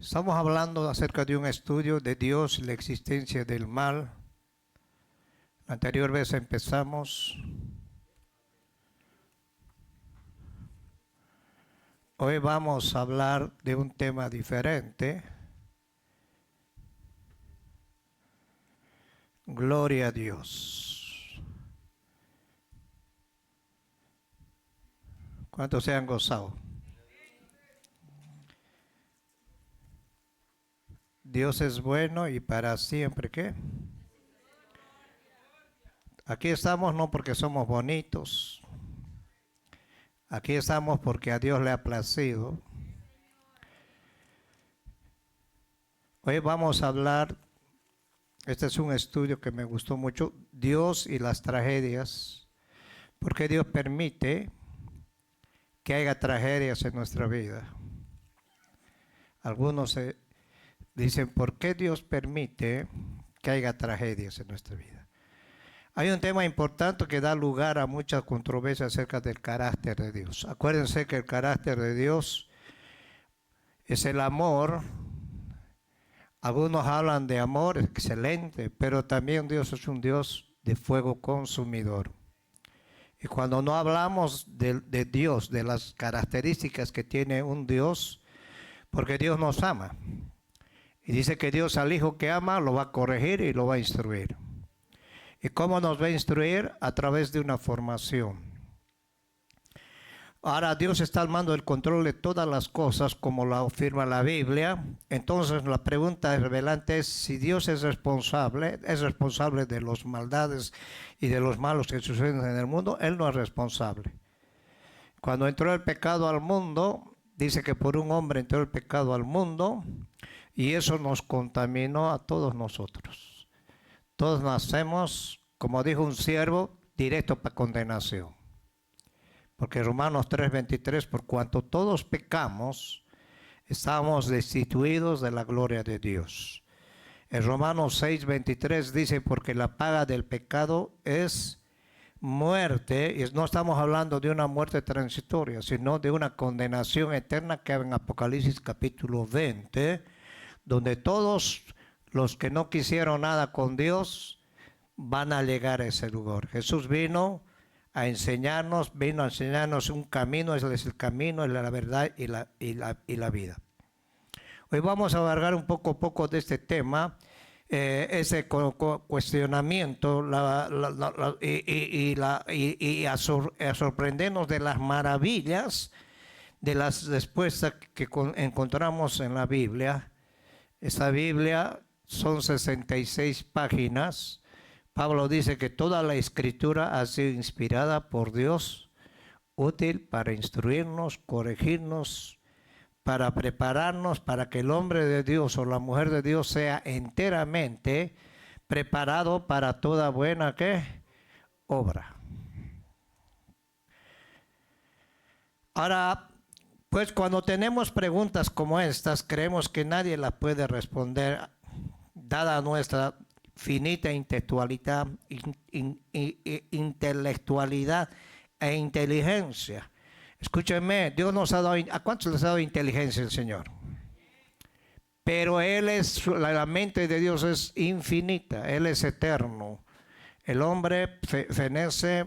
Estamos hablando acerca de un estudio de Dios y la existencia del mal. La anterior vez empezamos. Hoy vamos a hablar de un tema diferente. Gloria a Dios. ¿Cuántos se han gozado? Dios es bueno y para siempre, ¿qué? Aquí estamos no porque somos bonitos. Aquí estamos porque a Dios le ha placido. Hoy vamos a hablar, este es un estudio que me gustó mucho, Dios y las tragedias. ¿Por qué Dios permite que haya tragedias en nuestra vida? Algunos dicen, ¿por qué Dios permite que haya tragedias en nuestra vida? Hay un tema importante que da lugar a muchas controversias acerca del carácter de Dios. Acuérdense que el carácter de Dios es el amor. Algunos hablan de amor, excelente, pero también Dios es un Dios de fuego consumidor. Y cuando no hablamos de Dios, de las características que tiene un Dios, porque Dios nos ama. Y dice que Dios al hijo que ama lo va a corregir y lo va a instruir. ¿Y cómo nos va a instruir? A través de una formación. Ahora Dios está al mando del control de todas las cosas, como lo afirma la Biblia. Entonces la pregunta revelante es si Dios es responsable de las maldades y de los malos que suceden en el mundo. Él no es responsable. Cuando entró el pecado al mundo, dice que por un hombre entró el pecado al mundo y eso nos contaminó a todos nosotros. Todos nacemos, como dijo un siervo, directo para condenación. Porque Romanos 3:23, por cuanto todos pecamos, estamos destituidos de la gloria de Dios. En Romanos 6:23 dice, porque la paga del pecado es muerte, y no estamos hablando de una muerte transitoria, sino de una condenación eterna que hay en Apocalipsis capítulo 20, donde todos los que no quisieron nada con Dios van a llegar a ese lugar. Jesús vino a enseñarnos un camino, Él es el camino, es la verdad y la vida. Hoy vamos a abarcar un poco de este tema, ese cuestionamiento y a sorprendernos de las maravillas de las respuestas que encontramos en la Biblia. Esta Biblia son 66 páginas. Pablo dice que toda la escritura ha sido inspirada por Dios, útil para instruirnos, corregirnos, para prepararnos para que el hombre de Dios o la mujer de Dios sea enteramente preparado para toda buena ¿qué? Obra. Ahora, pues cuando tenemos preguntas como estas, creemos que nadie las puede responder, dada nuestra finita intelectualidad e inteligencia. Escúchenme, Dios nos ha dado, ¿a cuántos les ha dado inteligencia el Señor? Pero la mente de Dios es infinita, Él es eterno. El hombre fenece,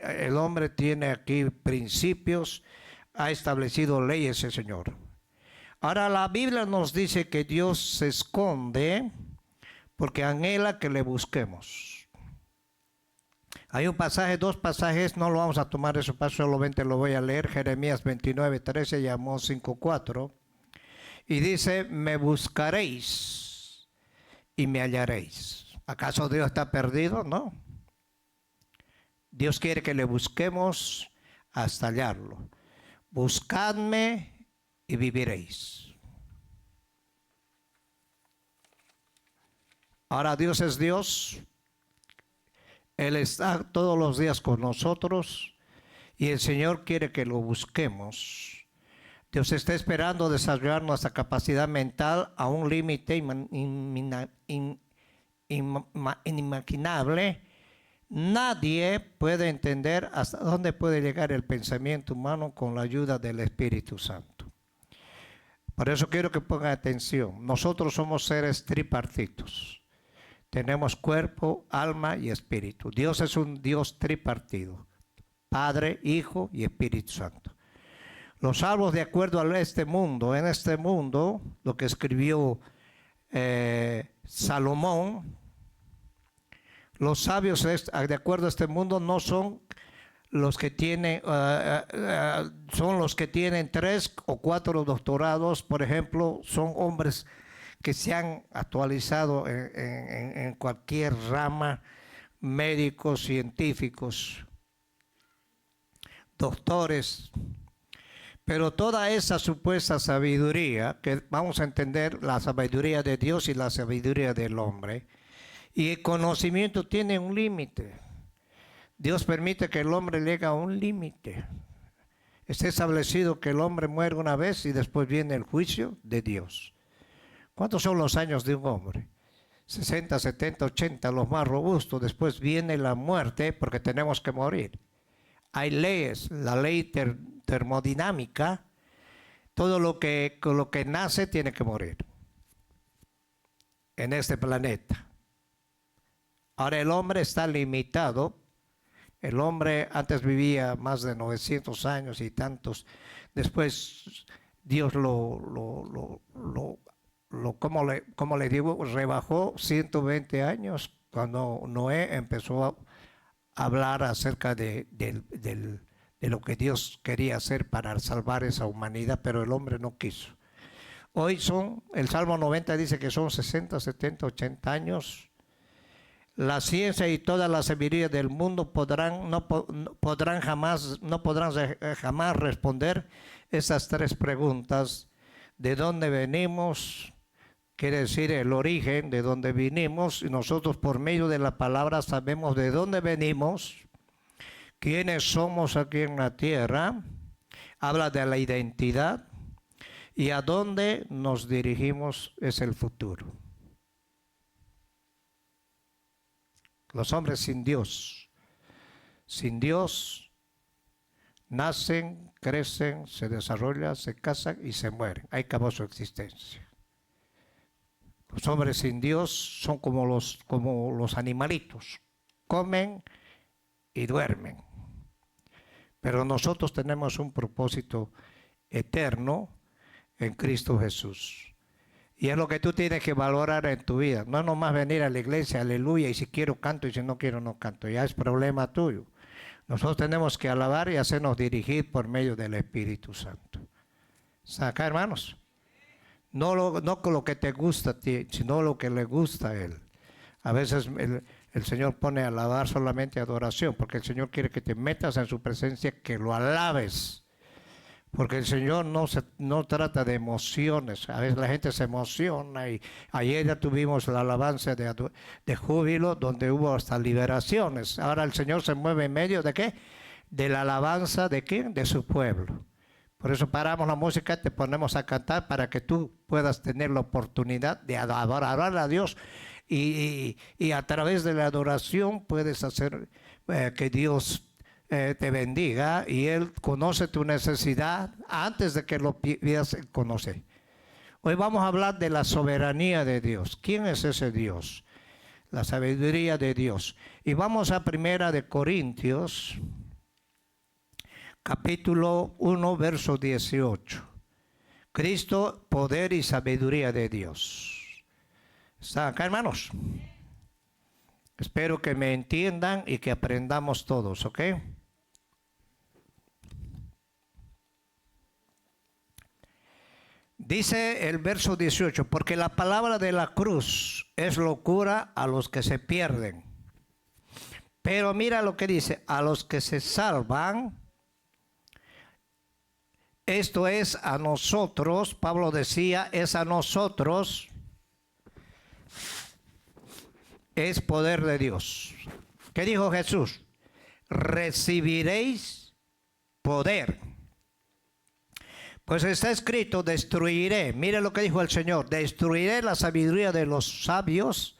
el hombre tiene aquí principios, ha establecido leyes el Señor. Ahora la Biblia nos dice que Dios se esconde porque anhela que le busquemos. Hay un pasaje, dos pasajes, no lo vamos a tomar ese paso, solamente lo voy a leer. Jeremías 29:13 y Amós 5:4. Y dice, me buscaréis y me hallaréis. ¿Acaso Dios está perdido? No. Dios quiere que le busquemos hasta hallarlo. Buscadme y viviréis. Ahora Dios es Dios. Él está todos los días con nosotros y el Señor quiere que lo busquemos. Dios está esperando desarrollar nuestra capacidad mental a un límite inimaginable. Nadie puede entender hasta dónde puede llegar el pensamiento humano con la ayuda del Espíritu Santo. Por eso quiero que pongan atención. Nosotros somos seres tripartitos. Tenemos cuerpo, alma y espíritu. Dios es un Dios tripartido. Padre, Hijo y Espíritu Santo. Los salvos, de acuerdo a este mundo, en este mundo, lo que escribió Salomón, los sabios de acuerdo a este mundo no son los que tienen, son los que tienen 3 o 4 doctorados, por ejemplo, son hombres que se han actualizado en cualquier rama, médicos, científicos, doctores. Pero toda esa supuesta sabiduría, que vamos a entender la sabiduría de Dios y la sabiduría del hombre, y el conocimiento tiene un límite. Dios permite que el hombre llegue a un límite. Está establecido que el hombre muere una vez y después viene el juicio de Dios. ¿Cuántos son los años de un hombre? 60, 70, 80, los más robustos. Después viene la muerte porque tenemos que morir. Hay leyes, la ley termodinámica, todo lo que nace tiene que morir en este planeta. Ahora el hombre está limitado. El hombre antes vivía más de 900 años y tantos. Después Dios como le digo, rebajó 120 años cuando Noé empezó a hablar acerca de lo que Dios quería hacer para salvar esa humanidad, pero el hombre no quiso. Hoy el Salmo 90 dice que son 60, 70, 80 años. La ciencia y toda la sabiduría del mundo no podrán jamás responder esas 3 preguntas. ¿De dónde venimos? Quiere decir el origen de dónde vinimos. Y nosotros por medio de la palabra sabemos de dónde venimos, quiénes somos aquí en la tierra. Habla de la identidad y a dónde nos dirigimos es el futuro. Los hombres sin Dios nacen, crecen, se desarrollan, se casan y se mueren. Ahí acabó su existencia. Los hombres sin Dios son como los animalitos, comen y duermen. Pero nosotros tenemos un propósito eterno en Cristo Jesús. Y es lo que tú tienes que valorar en tu vida. No nomás venir a la iglesia, aleluya, y si quiero canto y si no quiero no canto. Ya es problema tuyo. Nosotros tenemos que alabar y hacernos dirigir por medio del Espíritu Santo. ¿Saca, hermanos? No con lo que te gusta a ti, sino lo que le gusta a Él. A veces el Señor pone a alabar solamente adoración, porque el Señor quiere que te metas en su presencia, que lo alabes. Porque el Señor no trata de emociones. A veces la gente se emociona y ayer ya tuvimos la alabanza de júbilo donde hubo hasta liberaciones. Ahora el Señor se mueve en medio ¿de qué? De la alabanza ¿de quién? De su pueblo. Por eso paramos la música y te ponemos a cantar para que tú puedas tener la oportunidad de adorar a Dios y a través de la adoración puedes hacer que Dios te bendiga y Él conoce tu necesidad antes de que lo pidas, conoce. Hoy vamos a hablar de la soberanía de Dios. ¿Quién es ese Dios? La sabiduría de Dios. Y vamos a 1 Corintios, capítulo 1, verso 18. Cristo, poder y sabiduría de Dios. ¿Están acá, hermanos? Espero que me entiendan y que aprendamos todos, ¿ok? Dice el verso 18, porque la palabra de la cruz es locura a los que se pierden. Pero mira lo que dice, a los que se salvan, esto es a nosotros, Pablo decía, es a nosotros, es poder de Dios. ¿Qué dijo Jesús? Recibiréis poder. Pues está escrito, destruiré, mire lo que dijo el Señor, destruiré la sabiduría de los sabios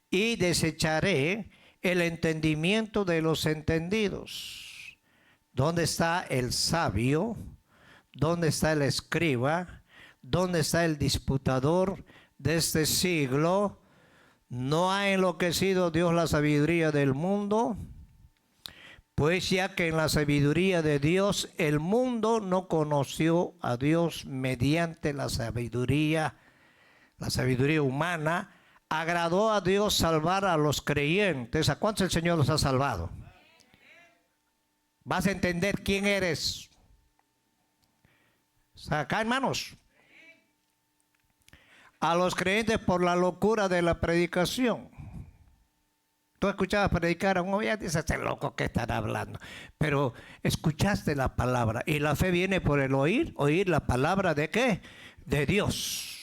y desecharé el entendimiento de los entendidos. ¿Dónde está el sabio? ¿Dónde está el escriba? ¿Dónde está el disputador de este siglo? ¿No ha enloquecido Dios la sabiduría del mundo? Pues ya que en la sabiduría de Dios el mundo no conoció a Dios mediante la sabiduría humana, agradó a Dios salvar a los creyentes. ¿A cuántos el Señor los ha salvado? Vas a entender quién eres. Acá, hermanos. A los creyentes por la locura de la predicación. Tú escuchabas predicar a un hombre y dices, este loco que están hablando. Pero escuchaste la palabra. Y la fe viene por el oír la palabra de ¿qué? De Dios.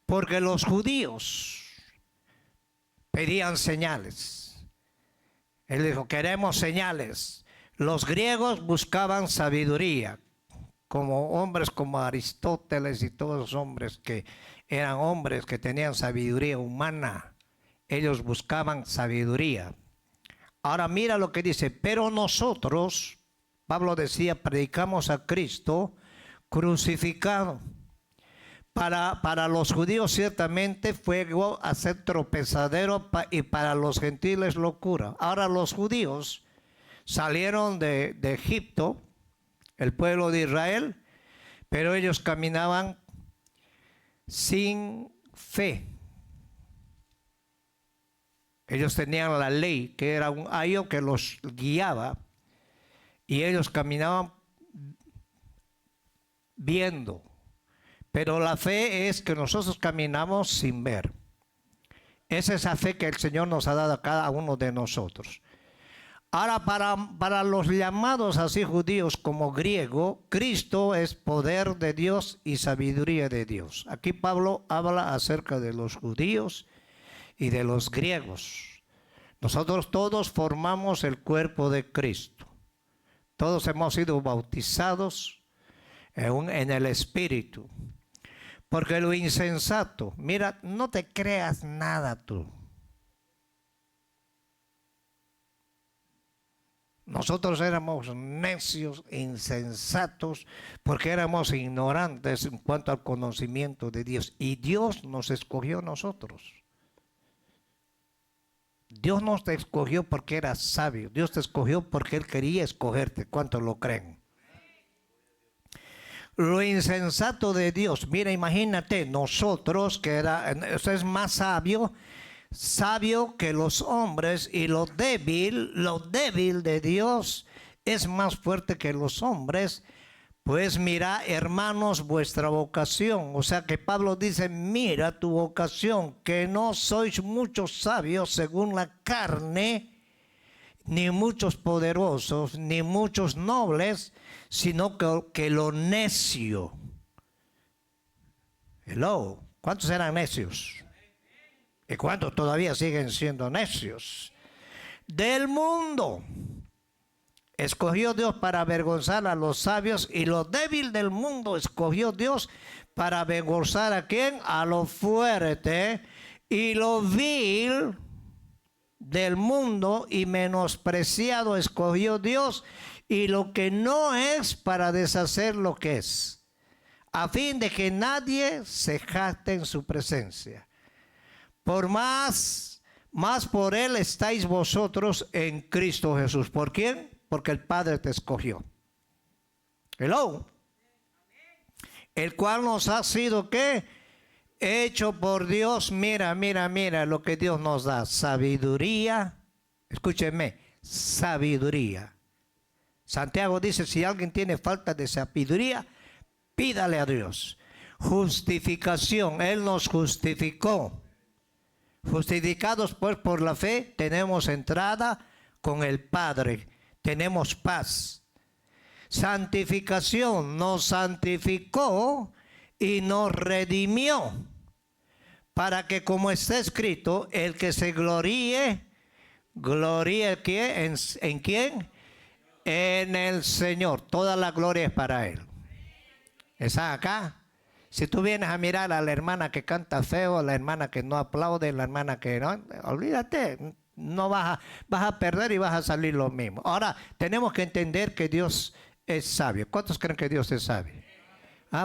Porque los judíos pedían señales. Él dijo, queremos señales. Los griegos buscaban sabiduría. Como hombres como Aristóteles y todos los hombres que eran hombres que tenían sabiduría humana. Ellos buscaban sabiduría. Ahora mira lo que dice, pero nosotros, Pablo decía, predicamos a Cristo crucificado. Para los judíos ciertamente fue a ser tropezadero y para los gentiles locura. Ahora los judíos salieron de Egipto, el pueblo de Israel, pero ellos caminaban sin fe. Ellos tenían la ley, que era un ayo que los guiaba, y ellos caminaban viendo. Pero la fe es que nosotros caminamos sin ver. Es esa fe que el Señor nos ha dado a cada uno de nosotros. Ahora, para los llamados así judíos como griego, Cristo es poder de Dios y sabiduría de Dios. Aquí Pablo habla acerca de los judíos y de los griegos. Nosotros todos formamos el cuerpo de Cristo. Todos hemos sido bautizados en el Espíritu. Porque lo insensato, mira, no te creas nada tú. Nosotros éramos necios, insensatos, porque éramos ignorantes en cuanto al conocimiento de Dios. Y Dios nos escogió a nosotros. Dios no te escogió porque eras sabio. Dios te escogió porque Él quería escogerte. ¿Cuántos lo creen? Lo insensato de Dios. Mira, imagínate, nosotros que eso es más sabio que los hombres, y lo débil de Dios es más fuerte que los hombres. Pues mira, hermanos, vuestra vocación. O sea que Pablo dice, mira tu vocación, que no sois muchos sabios según la carne, ni muchos poderosos, ni muchos nobles, sino que lo necio. Hello, ¿cuántos eran necios? ¿Y cuántos todavía siguen siendo necios? Del mundo escogió Dios para avergonzar a los sabios, y lo débil del mundo escogió Dios para avergonzar ¿a quién? A lo fuerte, y lo vil del mundo y menospreciado escogió Dios, y lo que no es para deshacer lo que es, a fin de que nadie se jacte en su presencia. Por más por Él estáis vosotros en Cristo Jesús. ¿Por quién? Porque el Padre te escogió. Hello. El cual nos ha sido, ¿qué? Hecho por Dios. Mira lo que Dios nos da. Sabiduría. Escúcheme. Sabiduría. Santiago dice, si alguien tiene falta de sabiduría, pídale a Dios. Justificación. Él nos justificó. Justificados pues por la fe, tenemos entrada con el Padre, tenemos paz. Santificación, nos santificó y nos redimió, para que, como está escrito, el que se gloríe ¿quién? ¿En quién? En el Señor. Toda la gloria es para Él. ¿Está acá? Si tú vienes a mirar a la hermana que canta feo, a la hermana que no aplaude, la hermana que no, olvídate, no vas a perder y vas a salir lo mismo. Ahora, tenemos que entender que Dios es sabio. ¿Cuántos creen que Dios es sabio?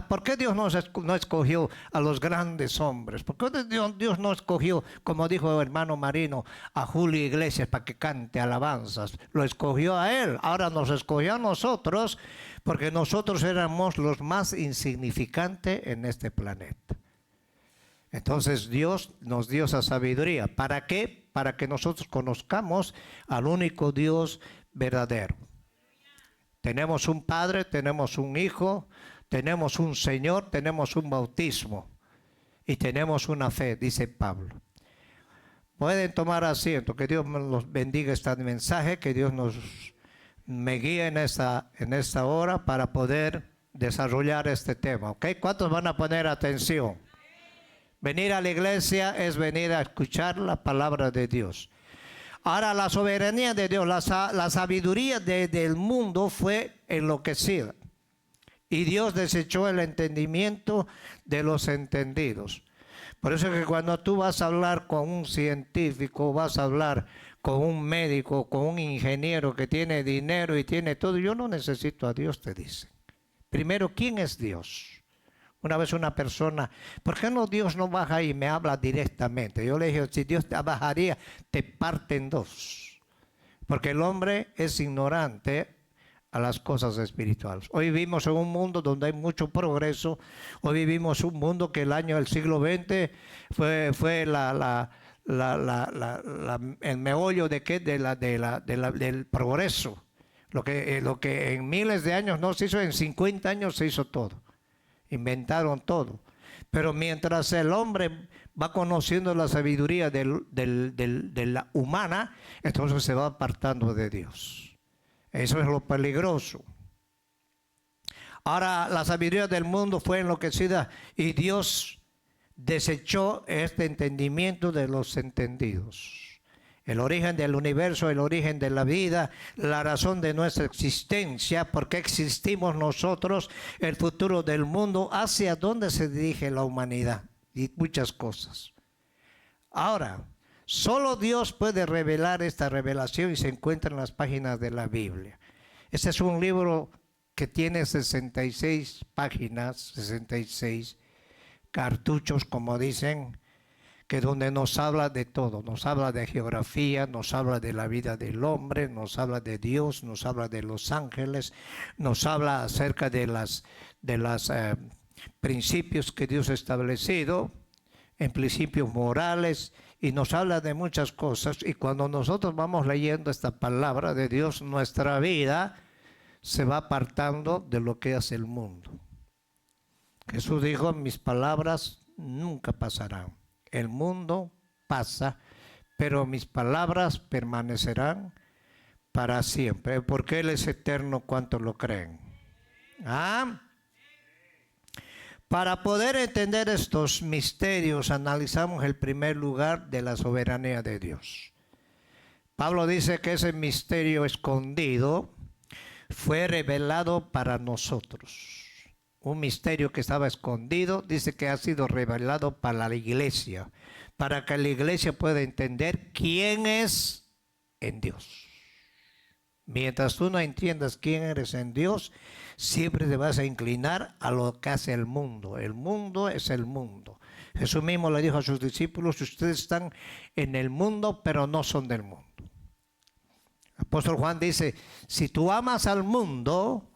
¿Por qué Dios no escogió a los grandes hombres? ¿Por qué Dios no escogió, como dijo el hermano Marino, a Julio Iglesias para que cante alabanzas? Lo escogió a él, ahora nos escogió a nosotros porque nosotros éramos los más insignificantes en este planeta. Entonces Dios nos dio esa sabiduría. ¿Para qué? Para que nosotros conozcamos al único Dios verdadero. Tenemos un Padre, tenemos un Hijo, tenemos un Señor, tenemos un bautismo y tenemos una fe, dice Pablo. Pueden tomar asiento, que Dios los bendiga este mensaje, que Dios me guíe en esta hora para poder desarrollar este tema. ¿Ok? ¿Cuántos van a poner atención? Venir a la iglesia es venir a escuchar la palabra de Dios. Ahora, la soberanía de Dios, la sabiduría del mundo fue enloquecida. Y Dios desechó el entendimiento de los entendidos. Por eso es que cuando tú vas a hablar con un científico, vas a hablar con un médico, con un ingeniero que tiene dinero y tiene todo, yo no necesito a Dios, te dice. Primero, ¿quién es Dios? Una vez una persona, ¿por qué no Dios no baja y me habla directamente? Yo le dije, si Dios te bajaría, te parte en dos. Porque el hombre es ignorante a las cosas espirituales. Hoy vivimos en un mundo donde hay mucho progreso. Hoy vivimos un mundo que el siglo XX fue el meollo del progreso. Lo que en miles de años no se hizo, en 50 años se hizo todo. Inventaron todo. Pero mientras el hombre va conociendo la sabiduría de la humana, entonces se va apartando de Dios. Eso es lo peligroso. Ahora, la sabiduría del mundo fue enloquecida y Dios desechó este entendimiento de los entendidos. El origen del universo, el origen de la vida, la razón de nuestra existencia, por qué existimos nosotros, el futuro del mundo, hacia dónde se dirige la humanidad y muchas cosas. Ahora, solo Dios puede revelar esta revelación y se encuentra en las páginas de la Biblia. Este es un libro que tiene 66 páginas, 66 cartuchos, como dicen, que donde nos habla de todo, nos habla de geografía, nos habla de la vida del hombre, nos habla de Dios, nos habla de los ángeles, nos habla acerca de los principios que Dios ha establecido, en principios morales, y nos habla de muchas cosas. Y cuando nosotros vamos leyendo esta palabra de Dios, nuestra vida se va apartando de lo que hace el mundo. Jesús dijo, mis palabras nunca pasarán. El mundo pasa, pero mis palabras permanecerán para siempre, porque Él es eterno. ¿Cuántos lo creen? Para poder entender estos misterios, analizamos el primer lugar de la soberanía de Dios. Pablo dice que ese misterio escondido fue revelado para nosotros. Un misterio que estaba escondido, dice que ha sido revelado para la iglesia, para que la iglesia pueda entender quién es en Dios. Mientras tú no entiendas quién eres en Dios, siempre te vas a inclinar a lo que hace el mundo. El mundo es el mundo. Jesús mismo le dijo a sus discípulos, ustedes están en el mundo, pero no son del mundo. El apóstol Juan dice, si tú amas al mundo,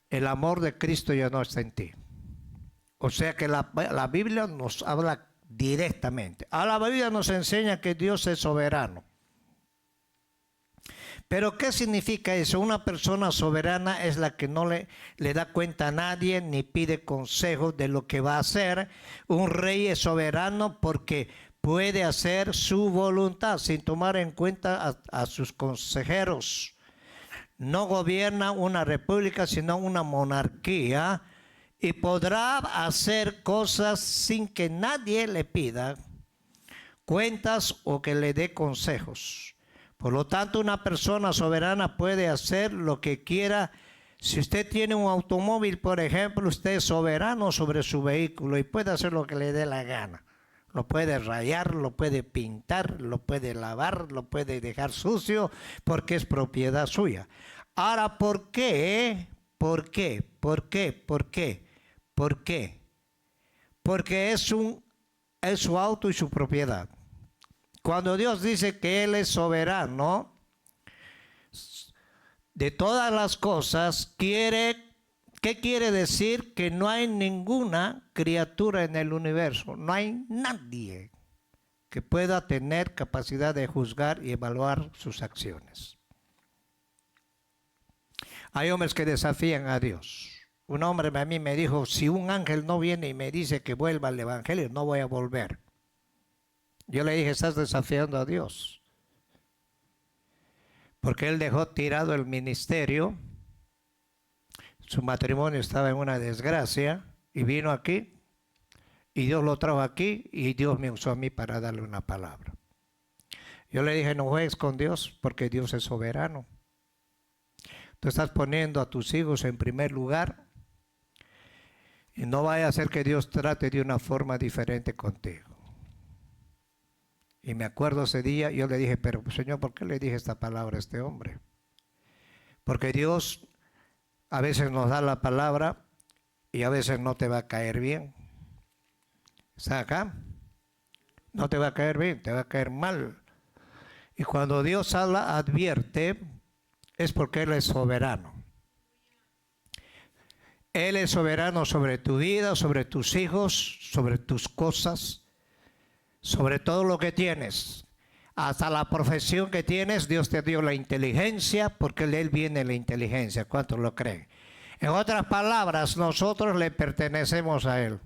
el amor de Cristo ya no está en ti. O sea que la Biblia nos habla directamente. Ahora la Biblia nos enseña que Dios es soberano. Pero ¿qué significa eso? Una persona soberana es la que no le da cuenta a nadie ni pide consejo de lo que va a hacer. Un rey es soberano porque puede hacer su voluntad sin tomar en cuenta a sus consejeros. No gobierna una república, sino una monarquía, y podrá hacer cosas sin que nadie le pida cuentas o que le dé consejos. Por lo tanto, una persona soberana puede hacer lo que quiera. Si usted tiene un automóvil, por ejemplo, usted es soberano sobre su vehículo y puede hacer lo que le dé la gana. Lo puede rayar, lo puede pintar, lo puede lavar, lo puede dejar sucio, porque es propiedad suya. Ahora, ¿por qué? ¿Por qué? ¿Por qué? Porque es su auto y su propiedad. Cuando Dios dice que Él es soberano de todas las cosas, ¿qué quiere decir? Que no hay ninguna criatura en el universo, no hay nadie que pueda tener capacidad de juzgar y evaluar sus acciones. Hay hombres que desafían a Dios. Un hombre a mí me dijo, si un ángel no viene y me dice que vuelva al evangelio, no voy a volver. Yo le dije, estás desafiando a Dios. Porque él dejó tirado el ministerio, su matrimonio estaba en una desgracia y vino aquí y Dios lo trajo aquí y Dios me usó a mí para darle una palabra. Yo le dije, no juegues con Dios porque Dios es soberano. Tú estás poniendo a tus hijos en primer lugar y no vaya a ser que Dios trate de una forma diferente contigo. Y me acuerdo ese día, yo le dije, pero Señor, ¿por qué le dije esta palabra a este hombre? Porque Dios a veces nos da la palabra y a veces no te va a caer bien. ¿Está acá? No te va a caer bien, te va a caer mal. Y cuando Dios habla, advierte, es porque Él es soberano. Él es soberano sobre tu vida, sobre tus hijos, sobre tus cosas, sobre todo lo que tienes. Hasta la profesión que tienes, Dios te dio la inteligencia, porque de Él viene la inteligencia. ¿Cuántos lo creen? En otras palabras, nosotros le pertenecemos a Él.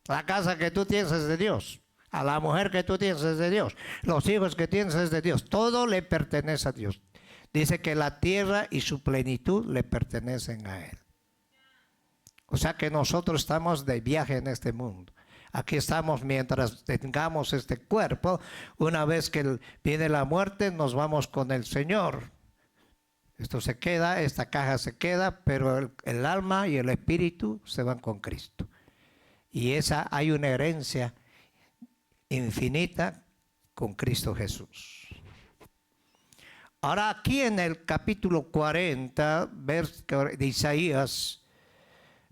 La casa que tú tienes es de Dios. A la mujer que tú tienes es de Dios. Los hijos que tienes es de Dios. Todo le pertenece a Dios. Dice que la tierra y su plenitud le pertenecen a Él. O sea que nosotros estamos de viaje en este mundo. Aquí estamos mientras tengamos este cuerpo. Una vez que viene la muerte, nos vamos con el Señor. Esto se queda, esta caja se queda, pero el alma y el espíritu se van con Cristo. Y hay una herencia infinita con Cristo Jesús. Ahora aquí en el capítulo 40 de Isaías,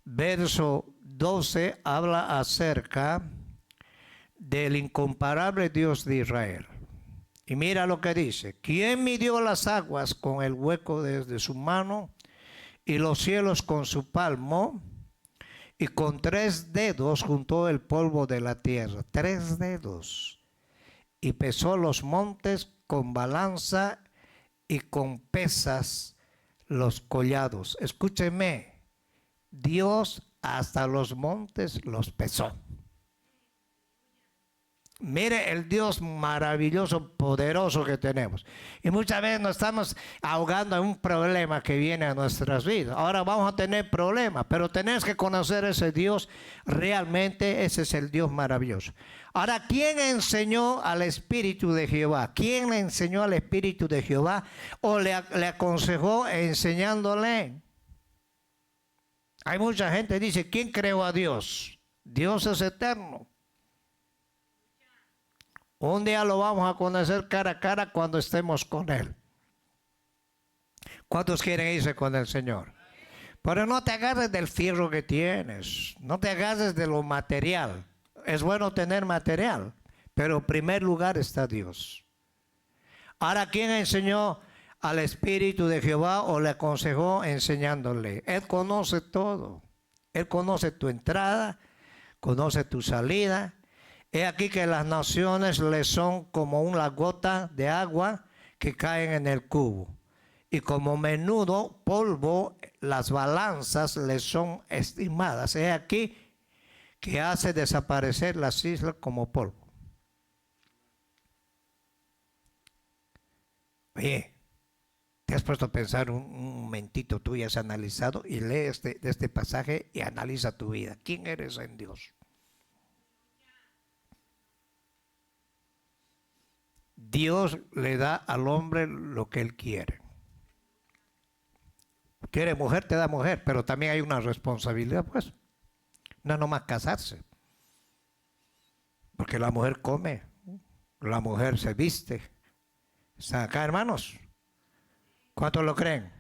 verso 12, habla acerca del incomparable Dios de Israel. Y mira lo que dice: ¿Quién midió las aguas con el hueco de su mano y los cielos con su palmo? Y con 3 dedos juntó el polvo de la tierra. 3 dedos. Y pesó los montes con balanza y con pesas los collados. Escúcheme, Dios hasta los montes los pesó. Mire el Dios maravilloso, poderoso que tenemos. Y muchas veces nos estamos ahogando en un problema que viene a nuestras vidas. Ahora vamos a tener problemas, pero tenemos que conocer ese Dios. Realmente ese es el Dios maravilloso. Ahora, ¿quién enseñó al Espíritu de Jehová? ¿Quién le enseñó al Espíritu de Jehová o le aconsejó enseñándole? Hay mucha gente que dice, ¿quién creó a Dios? Dios es eterno. Un día lo vamos a conocer cara a cara cuando estemos con Él. ¿Cuántos quieren irse con el Señor? Pero no te agarres del fierro que tienes. No te agarres de lo material. Es bueno tener material, pero en primer lugar está Dios. Ahora, ¿quién enseñó al Espíritu de Jehová o le aconsejó enseñándole? Él conoce todo. Él conoce tu entrada, conoce tu salida. He aquí que las naciones le son como una gota de agua que caen en el cubo. Y como menudo polvo, las balanzas le son estimadas. He aquí que hace desaparecer las islas como polvo. Oye, ¿te has puesto a pensar un momentito? Tú ya has analizado y lee este pasaje y analiza tu vida. ¿Quién eres en Dios? Dios le da al hombre lo que él quiere. Quiere mujer, te da mujer, pero también hay una responsabilidad, pues. No es nomás casarse. Porque la mujer come, la mujer se viste. ¿Están acá, hermanos? ¿Cuántos lo creen?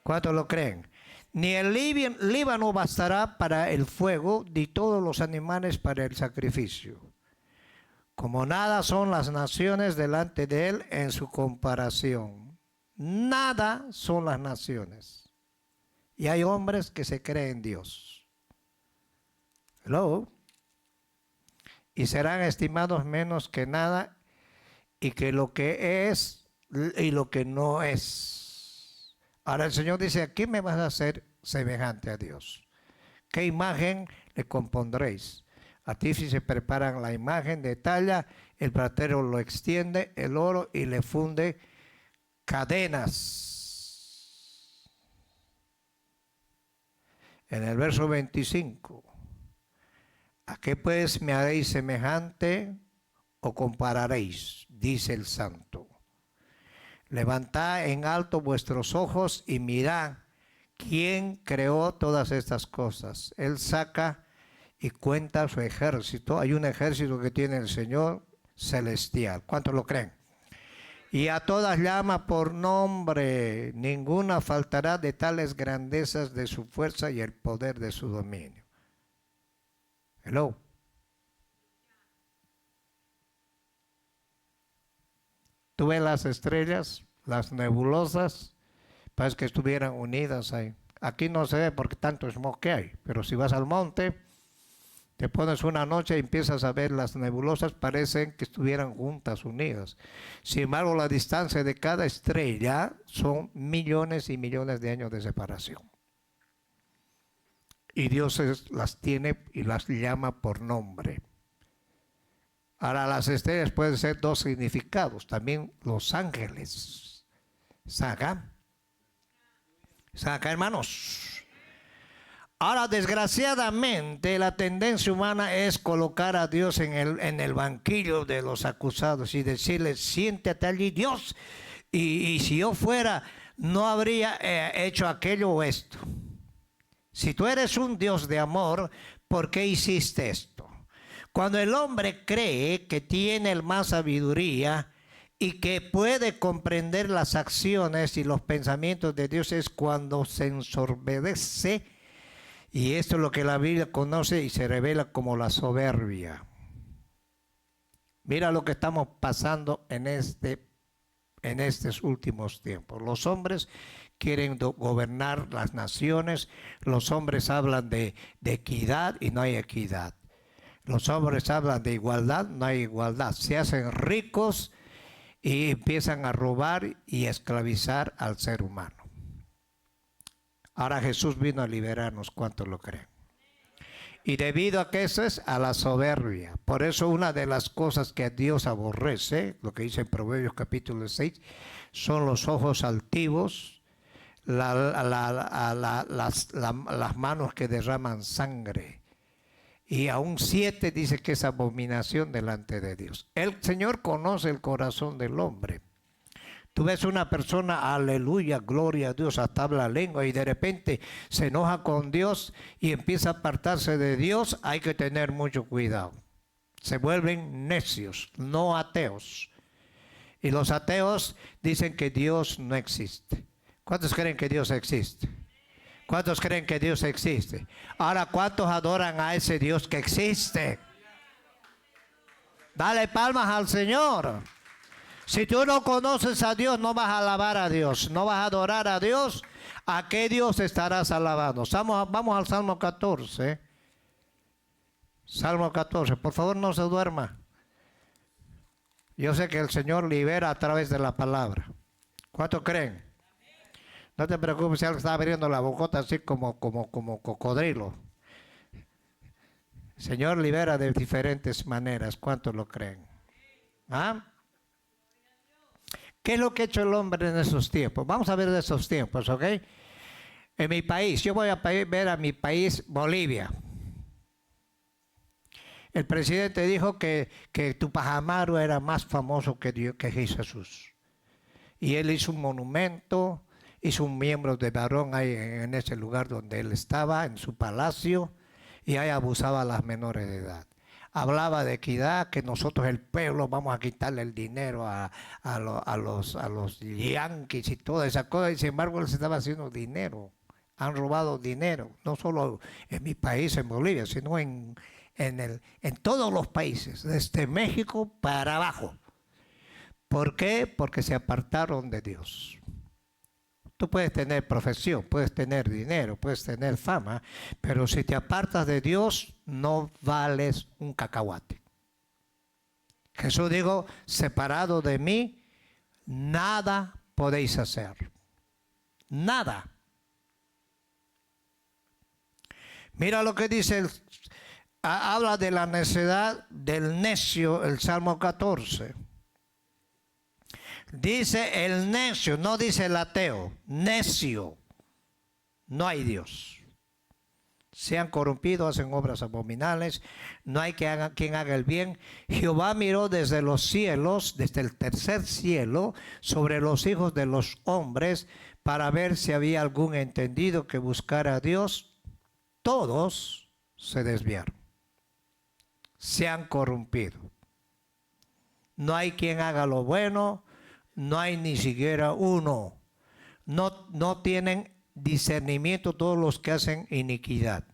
¿Cuántos lo creen? Ni el Líbano bastará para el fuego, ni todos los animales para el sacrificio. Como nada son las naciones delante de él en su comparación. Nada son las naciones. Y hay hombres que se creen Dios. Hello. Y serán estimados menos que nada, y que lo que es y lo que no es. Ahora el Señor dice, ¿a quién me vas a hacer semejante a Dios? ¿Qué imagen le compondréis? A ti si se preparan la imagen de talla, el platero lo extiende, el oro, y le funde cadenas. En el verso 25, ¿a qué pues me haréis semejante o compararéis? Dice el Santo. Levantad en alto vuestros ojos y mirad quién creó todas estas cosas. Él saca y cuenta su ejército. Hay un ejército que tiene el Señor celestial. ¿Cuántos lo creen? Y a todas llama por nombre. Ninguna faltará de tales grandezas de su fuerza y el poder de su dominio. Hello. Tú ves las estrellas, las nebulosas, parece que estuvieran unidas ahí. Aquí no se ve porque tanto smog que hay, pero si vas al monte, te pones una noche y empiezas a ver las nebulosas, parecen que estuvieran juntas, unidas. Sin embargo, la distancia de cada estrella son millones y millones de años de separación. Y Dios las tiene y las llama por nombre. Ahora, las estrellas pueden ser dos significados. También los ángeles. Saca, hermanos. Ahora, desgraciadamente, la tendencia humana es colocar a Dios en el banquillo de los acusados y decirle, siéntate allí, Dios. Y si yo fuera, no habría hecho aquello o esto. Si tú eres un Dios de amor, ¿por qué hiciste esto? Cuando el hombre cree que tiene más sabiduría y que puede comprender las acciones y los pensamientos de Dios, es cuando se ensoberbece, y esto es lo que la Biblia conoce y se revela como la soberbia. Mira lo que estamos pasando en estos últimos tiempos. Los hombres quieren gobernar las naciones, los hombres hablan de equidad y no hay equidad. Los hombres hablan de igualdad, no hay igualdad. Se hacen ricos y empiezan a robar y a esclavizar al ser humano. Ahora Jesús vino a liberarnos, ¿cuántos lo creen? Y debido a que eso es a la soberbia. Por eso una de las cosas que Dios aborrece, lo que dice en Proverbios capítulo 6, son los ojos altivos, las manos que derraman sangre. Y aún 7 dice que es abominación delante de Dios. El Señor conoce el corazón del hombre. Tú ves una persona, aleluya, gloria a Dios, hasta habla lengua y de repente se enoja con Dios y empieza a apartarse de Dios. Hay que tener mucho cuidado. Se vuelven necios, no ateos. Y los ateos dicen que Dios no existe. ¿Cuántos creen que Dios existe? ¿Cuántos creen que Dios existe? Ahora, ¿cuántos adoran a ese Dios que existe? Dale palmas al Señor. Si tú no conoces a Dios, no vas a alabar a Dios, no vas a adorar a Dios. ¿A qué Dios estarás alabando? Vamos al Salmo 14. Salmo 14. Por favor, no se duerma. Yo sé que el Señor libera a través de la palabra. ¿Cuántos creen? No te preocupes si alguien está abriendo la bocota así como cocodrilo. El Señor libera de diferentes maneras. ¿Cuántos lo creen? ¿Ah? ¿Qué es lo que ha hecho el hombre en esos tiempos? Vamos a ver de esos tiempos, ¿ok? En mi país, yo voy a ver a mi país, Bolivia. El presidente dijo que Tupac Amaru era más famoso que Jesús. Y él hizo un monumento, hizo un miembro de varón ahí en ese lugar donde él estaba, en su palacio, y ahí abusaba a las menores de edad. Hablaba de equidad, que nosotros el pueblo vamos a quitarle el dinero a los yanquis y toda esa cosa, y sin embargo él se estaba haciendo dinero Han robado dinero, no solo en mi país, en Bolivia, sino en todos los países, desde México para abajo. ¿Por qué? Porque se apartaron de Dios. Tú puedes tener profesión, puedes tener dinero, puedes tener fama, pero si te apartas de Dios, no vales un cacahuate. Jesús dijo, separado de mí, nada podéis hacer. Nada. Mira lo que dice, habla de la necedad del necio, el Salmo 14. Dice el necio, no dice el ateo, necio. No hay Dios. Se han corrompido, hacen obras abominables, no hay quien haga el bien. Jehová miró desde los cielos, desde el tercer cielo, sobre los hijos de los hombres, para ver si había algún entendido que buscara a Dios. Todos se desviaron, se han corrompido. No hay quien haga lo bueno, no hay ni siquiera uno. No tienen discernimiento todos los que hacen iniquidad.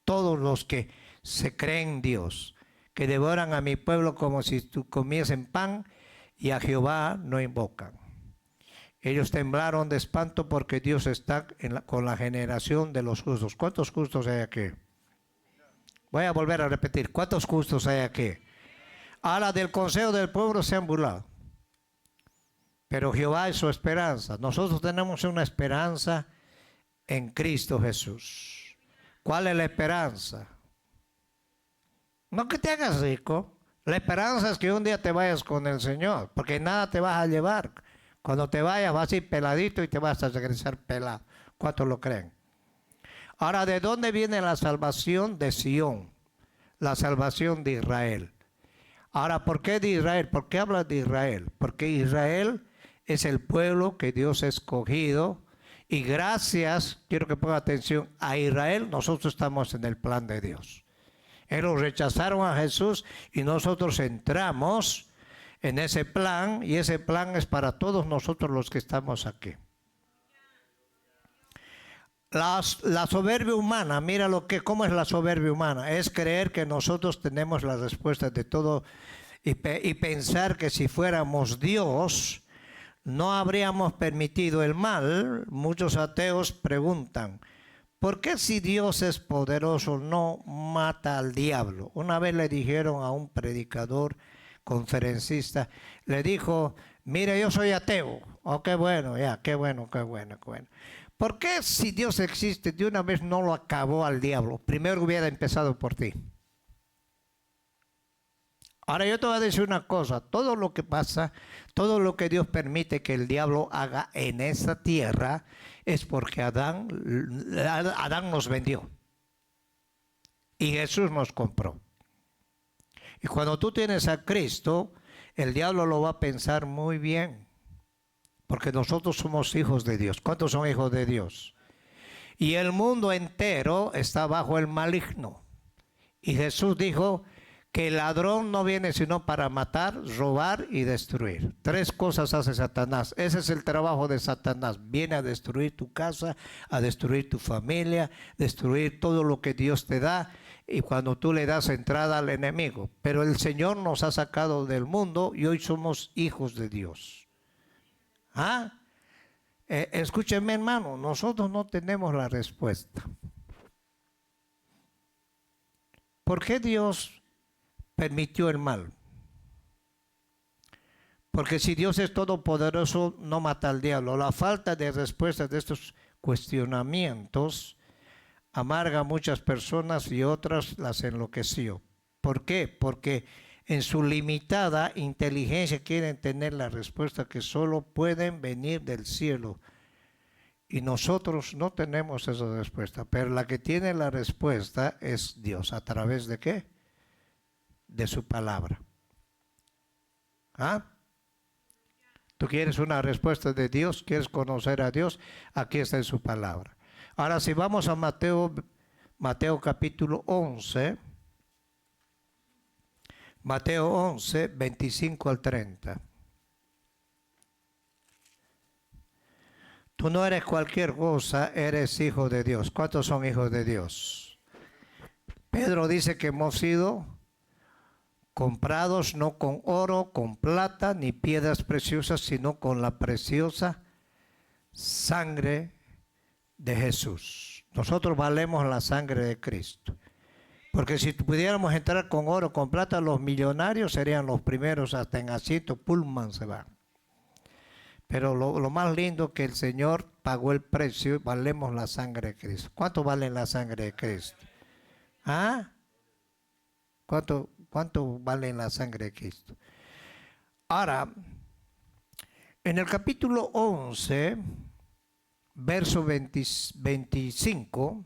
Todos los que se creen Dios, que devoran a mi pueblo como si comiesen pan y a Jehová no invocan. Ellos temblaron de espanto porque Dios está con la generación de los justos. ¿Cuántos justos hay aquí? Voy a volver a repetir. ¿Cuántos justos hay aquí? Ahora del consejo del pueblo se han burlado. Pero Jehová es su esperanza. Nosotros tenemos una esperanza en Cristo Jesús. ¿Cuál es la esperanza? No que te hagas rico. La esperanza es que un día te vayas con el Señor, porque nada te vas a llevar. Cuando te vayas vas a ir peladito y te vas a regresar pelado. ¿Cuántos lo creen? Ahora, ¿de dónde viene la salvación? De Sión. La salvación de Israel. Ahora, ¿por qué de Israel? ¿Por qué habla de Israel? Porque Israel es el pueblo que Dios ha escogido y gracias, quiero que ponga atención, a Israel nosotros estamos en el plan de Dios. Ellos rechazaron a Jesús y nosotros entramos en ese plan y ese plan es para todos nosotros los que estamos aquí. La soberbia humana, mira cómo es la soberbia humana, es creer que nosotros tenemos las respuestas de todo y pensar que si fuéramos Dios no habríamos permitido el mal. Muchos ateos preguntan, ¿por qué si Dios es poderoso no mata al diablo? Una vez le dijeron a un predicador, conferencista, le dijo, mire, yo soy ateo. Oh, qué bueno, ya, qué bueno, qué bueno, qué bueno. ¿Por qué si Dios existe de una vez no lo acabó al diablo? Primero hubiera empezado por ti. Ahora yo te voy a decir una cosa, todo lo que pasa, todo lo que Dios permite que el diablo haga en esta tierra es porque Adán nos vendió y Jesús nos compró. Y cuando tú tienes a Cristo, el diablo lo va a pensar muy bien, porque nosotros somos hijos de Dios. ¿Cuántos son hijos de Dios? Y el mundo entero está bajo el maligno. Y Jesús dijo que el ladrón no viene sino para matar, robar y destruir. Tres cosas hace Satanás. Ese es el trabajo de Satanás. Viene a destruir tu casa, a destruir tu familia, destruir todo lo que Dios te da. Y cuando tú le das entrada al enemigo. Pero el Señor nos ha sacado del mundo y hoy somos hijos de Dios. ¿Ah? Escúchenme, hermano, nosotros no tenemos la respuesta. ¿Por qué Dios permitió el mal? Porque si Dios es todopoderoso, no mata al diablo. La falta de respuesta de estos cuestionamientos amarga a muchas personas y otras las enloqueció. ¿Por qué? Porque en su limitada inteligencia quieren tener la respuesta que solo pueden venir del cielo. Y nosotros no tenemos esa respuesta, pero la que tiene la respuesta es Dios. ¿A través de qué? De su palabra. ¿Ah? ¿Tú quieres una respuesta de Dios? ¿Quieres conocer a Dios? Aquí está en su palabra. Ahora, si vamos a Mateo capítulo 11, Mateo 11, 25 al 30. Tú no eres cualquier cosa, eres hijo de Dios. ¿Cuántos son hijos de Dios? Pedro dice que hemos sido comprados no con oro, con plata, ni piedras preciosas, sino con la preciosa sangre de Jesús. Nosotros valemos la sangre de Cristo. Porque si pudiéramos entrar con oro, con plata, los millonarios serían los primeros, hasta en asiento Pullman se van. Pero lo más lindo que el Señor pagó el precio, valemos la sangre de Cristo. ¿Cuánto vale la sangre de Cristo? ¿Ah? ¿Cuánto vale la sangre de Cristo? Ahora, en el capítulo 11, verso 25,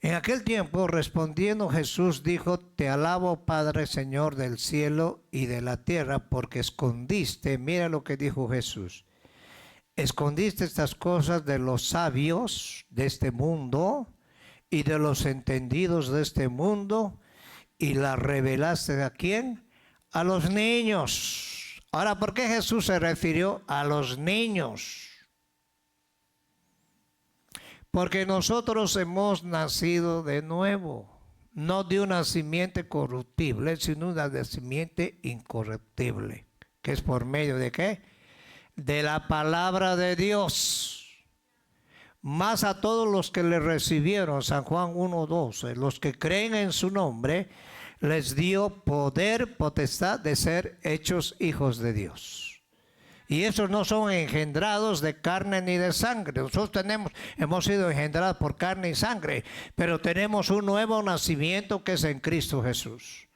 en aquel tiempo respondiendo Jesús dijo, te alabo Padre Señor del cielo y de la tierra, porque escondiste, mira lo que dijo Jesús, escondiste estas cosas de los sabios de este mundo y de los entendidos de este mundo, y las revelaste ¿a quién? A los niños. Ahora, ¿por qué Jesús se refirió a los niños? Porque nosotros hemos nacido de nuevo, no de una simiente corruptible, sino de una simiente incorruptible, que es por medio de ¿qué? De la palabra de Dios. Más a todos los que le recibieron, San Juan 1:12, los que creen en su nombre, les dio poder, potestad de ser hechos hijos de Dios. Y esos no son engendrados de carne ni de sangre. Nosotros hemos sido engendrados por carne y sangre, pero tenemos un nuevo nacimiento que es en Cristo Jesús.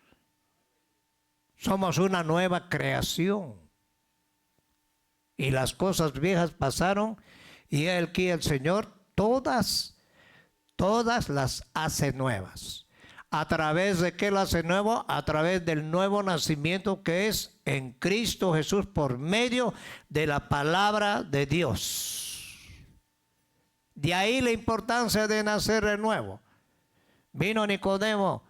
Somos una nueva creación. Y las cosas viejas pasaron y aquí el Señor todas las hace nuevas. ¿A través de qué lo hace nuevo? A través del nuevo nacimiento que es en Cristo Jesús por medio de la palabra de Dios. De ahí la importancia de nacer de nuevo. Vino Nicodemo,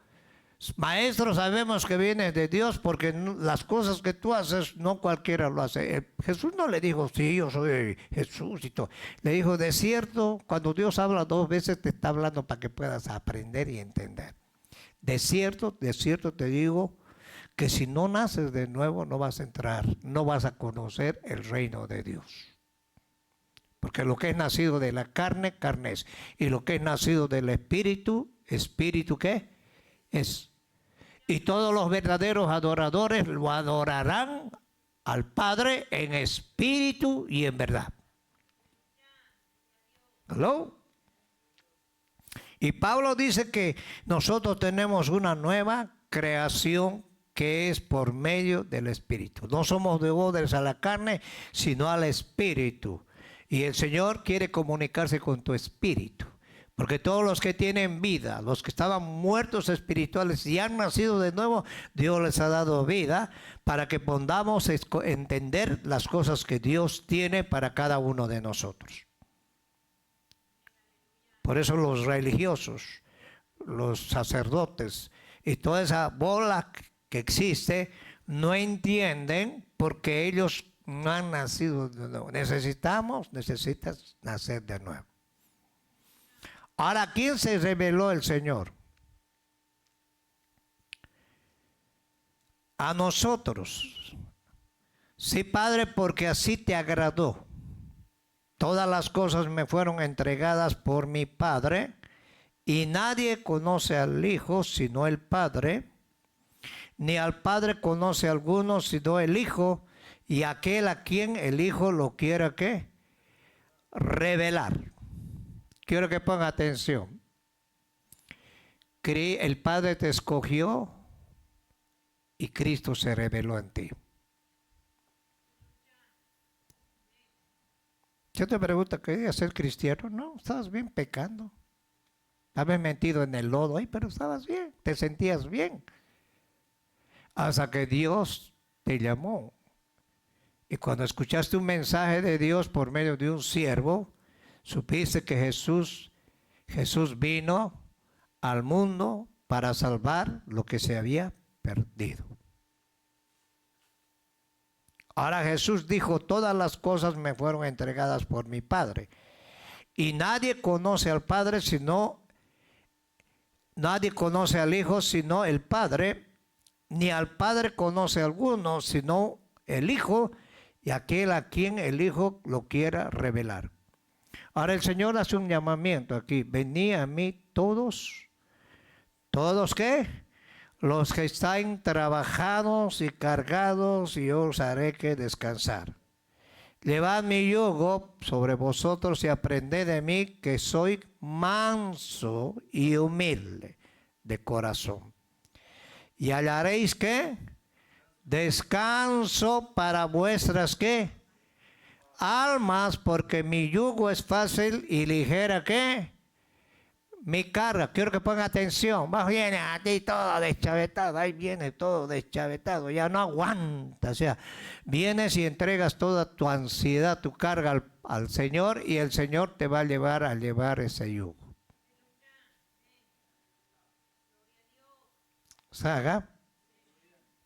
maestro, sabemos que viene de Dios porque las cosas que tú haces no cualquiera lo hace. Jesús no le dijo, sí, yo soy Jesús y todo. Le dijo, de cierto, cuando Dios habla 2 veces te está hablando para que puedas aprender y entender. De cierto te digo que si no naces de nuevo no vas a entrar, no vas a conocer el reino de Dios. Porque lo que es nacido de la carne, carne es. Y lo que es nacido del espíritu, espíritu ¿qué? Es. Y todos los verdaderos adoradores lo adorarán al Padre en espíritu y en verdad. ¿Hello? Y Pablo dice que nosotros tenemos una nueva creación que es por medio del Espíritu. No somos deudores a la carne, sino al Espíritu. Y el Señor quiere comunicarse con tu espíritu. Porque todos los que tienen vida, los que estaban muertos espirituales y han nacido de nuevo, Dios les ha dado vida para que podamos entender las cosas que Dios tiene para cada uno de nosotros. Por eso los religiosos, los sacerdotes y toda esa bola que existe no entienden porque ellos no han nacido de nuevo. Necesitas nacer de nuevo. Ahora, ¿a quién se reveló el Señor? A nosotros. Sí, Padre, porque así te agradó. Todas las cosas me fueron entregadas por mi Padre, y nadie conoce al Hijo sino el Padre, ni al Padre conoce a alguno sino el Hijo, y aquel a quien el Hijo lo quiera ¿qué? Revelar. Quiero que ponga atención. El Padre te escogió y Cristo se reveló en ti. Yo te pregunto, ¿querías ser cristiano? No, estabas bien pecando. Estabas metido en el lodo ahí, pero estabas bien, te sentías bien. Hasta que Dios te llamó. Y cuando escuchaste un mensaje de Dios por medio de un siervo, supiste que Jesús vino al mundo para salvar lo que se había perdido. Ahora Jesús dijo, todas las cosas me fueron entregadas por mi Padre. Y nadie conoce al Padre nadie conoce al Hijo sino el Padre, ni al Padre conoce alguno sino el Hijo y aquel a quien el Hijo lo quiera revelar. Ahora el Señor hace un llamamiento aquí, venid a mí todos, ¿todos qué? Los que están trabajados y cargados y yo os haré que descansar. Llevad mi yugo sobre vosotros y aprended de mí que soy manso y humilde de corazón. Y hallaréis ¿qué? Descanso para vuestras ¿qué? Almas, porque mi yugo es fácil y ligera ¿qué? Mi carga. Quiero que pongan atención. Vas viene a ti todo deschavetado, ahí viene todo deschavetado, ya no aguanta. O sea, vienes y entregas toda tu ansiedad, tu carga al Señor y el Señor te va a llevar ese yugo. ¿Saga?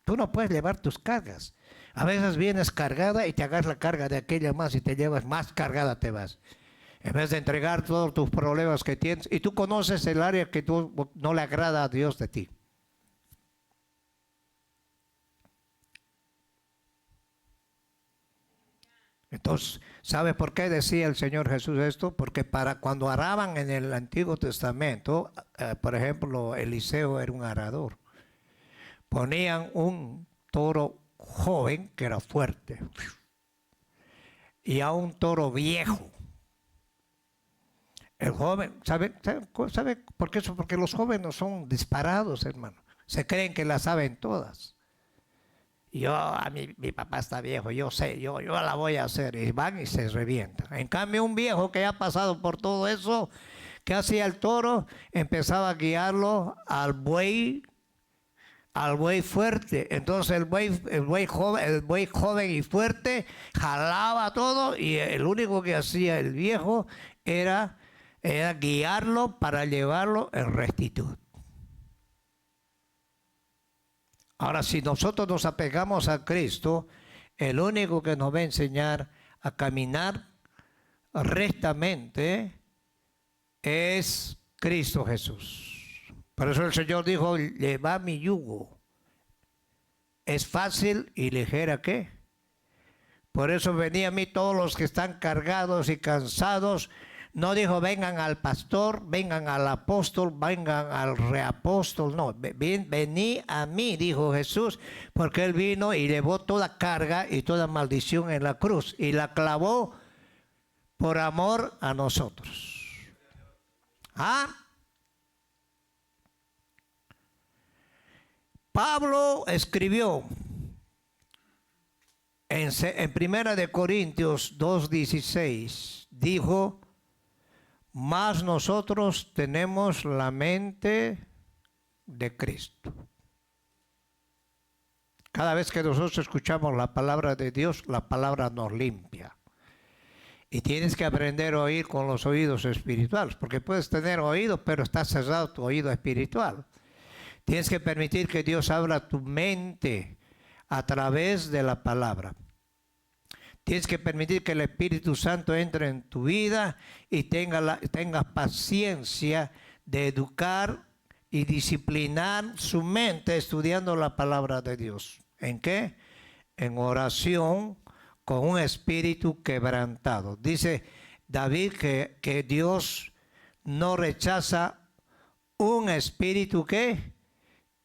Tú no puedes llevar tus cargas. A veces vienes cargada y te hagas la carga de aquella más y te llevas más cargada te vas. En vez de entregar todos tus problemas que tienes, y tú conoces el área que tú no le agrada a Dios de ti. Entonces, ¿sabe por qué decía el Señor Jesús esto? Porque para cuando araban en el Antiguo Testamento, por ejemplo, Eliseo era un arador. Ponían un toro joven que era fuerte y a un toro viejo. El joven, ¿sabe por qué eso? Porque los jóvenes son disparados, hermano. Se creen que la saben todas. Mi papá está viejo, yo sé, yo la voy a hacer. Y van y se revientan. En cambio, un viejo que ha pasado por todo eso, ¿qué hacía el toro? Empezaba a guiarlo al buey fuerte. Entonces el buey joven y fuerte jalaba todo y el único que hacía el viejo era guiarlo para llevarlo en rectitud. Ahora, si nosotros nos apegamos a Cristo, el único que nos va a enseñar a caminar rectamente es Cristo Jesús. Por eso el Señor dijo, llevad mi yugo. Es fácil y ligera, ¿qué? Por eso venía a mí todos los que están cargados y cansados. No dijo, vengan al pastor, vengan al apóstol, vengan al reapóstol. No, vení a mí, dijo Jesús, porque Él vino y llevó toda carga y toda maldición en la cruz y la clavó por amor a nosotros. ¿Ah? Pablo escribió en Primera de Corintios 2:16, dijo, mas nosotros tenemos la mente de Cristo. Cada vez que nosotros escuchamos la palabra de Dios, la palabra nos limpia. Y tienes que aprender a oír con los oídos espirituales, porque puedes tener oído, pero está cerrado tu oído espiritual. Tienes que permitir que Dios abra tu mente a través de la palabra. Tienes que permitir que el Espíritu Santo entre en tu vida y tengas paciencia de educar y disciplinar su mente estudiando la palabra de Dios. ¿En qué? En oración con un espíritu quebrantado. Dice David que Dios no rechaza un espíritu ¿qué?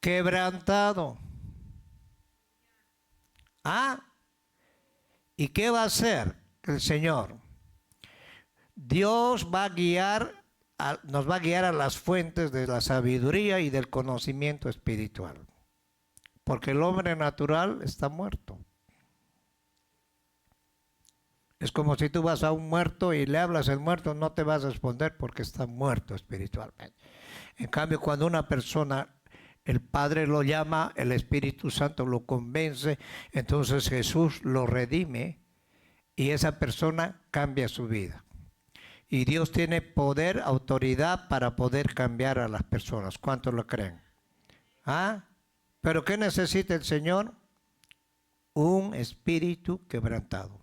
Quebrantado. ¿Ah? ¿Y qué va a hacer el Señor? Dios va a nos va a guiar a las fuentes de la sabiduría y del conocimiento espiritual. Porque el hombre natural está muerto. Es como si tú vas a un muerto y le hablas al muerto, no te vas a responder porque está muerto espiritualmente. En cambio, cuando una persona, el Padre lo llama, el Espíritu Santo lo convence, entonces Jesús lo redime y esa persona cambia su vida. Y Dios tiene poder, autoridad para poder cambiar a las personas. ¿Cuántos lo creen? ¿Ah? ¿Pero qué necesita el Señor? un espíritu quebrantado.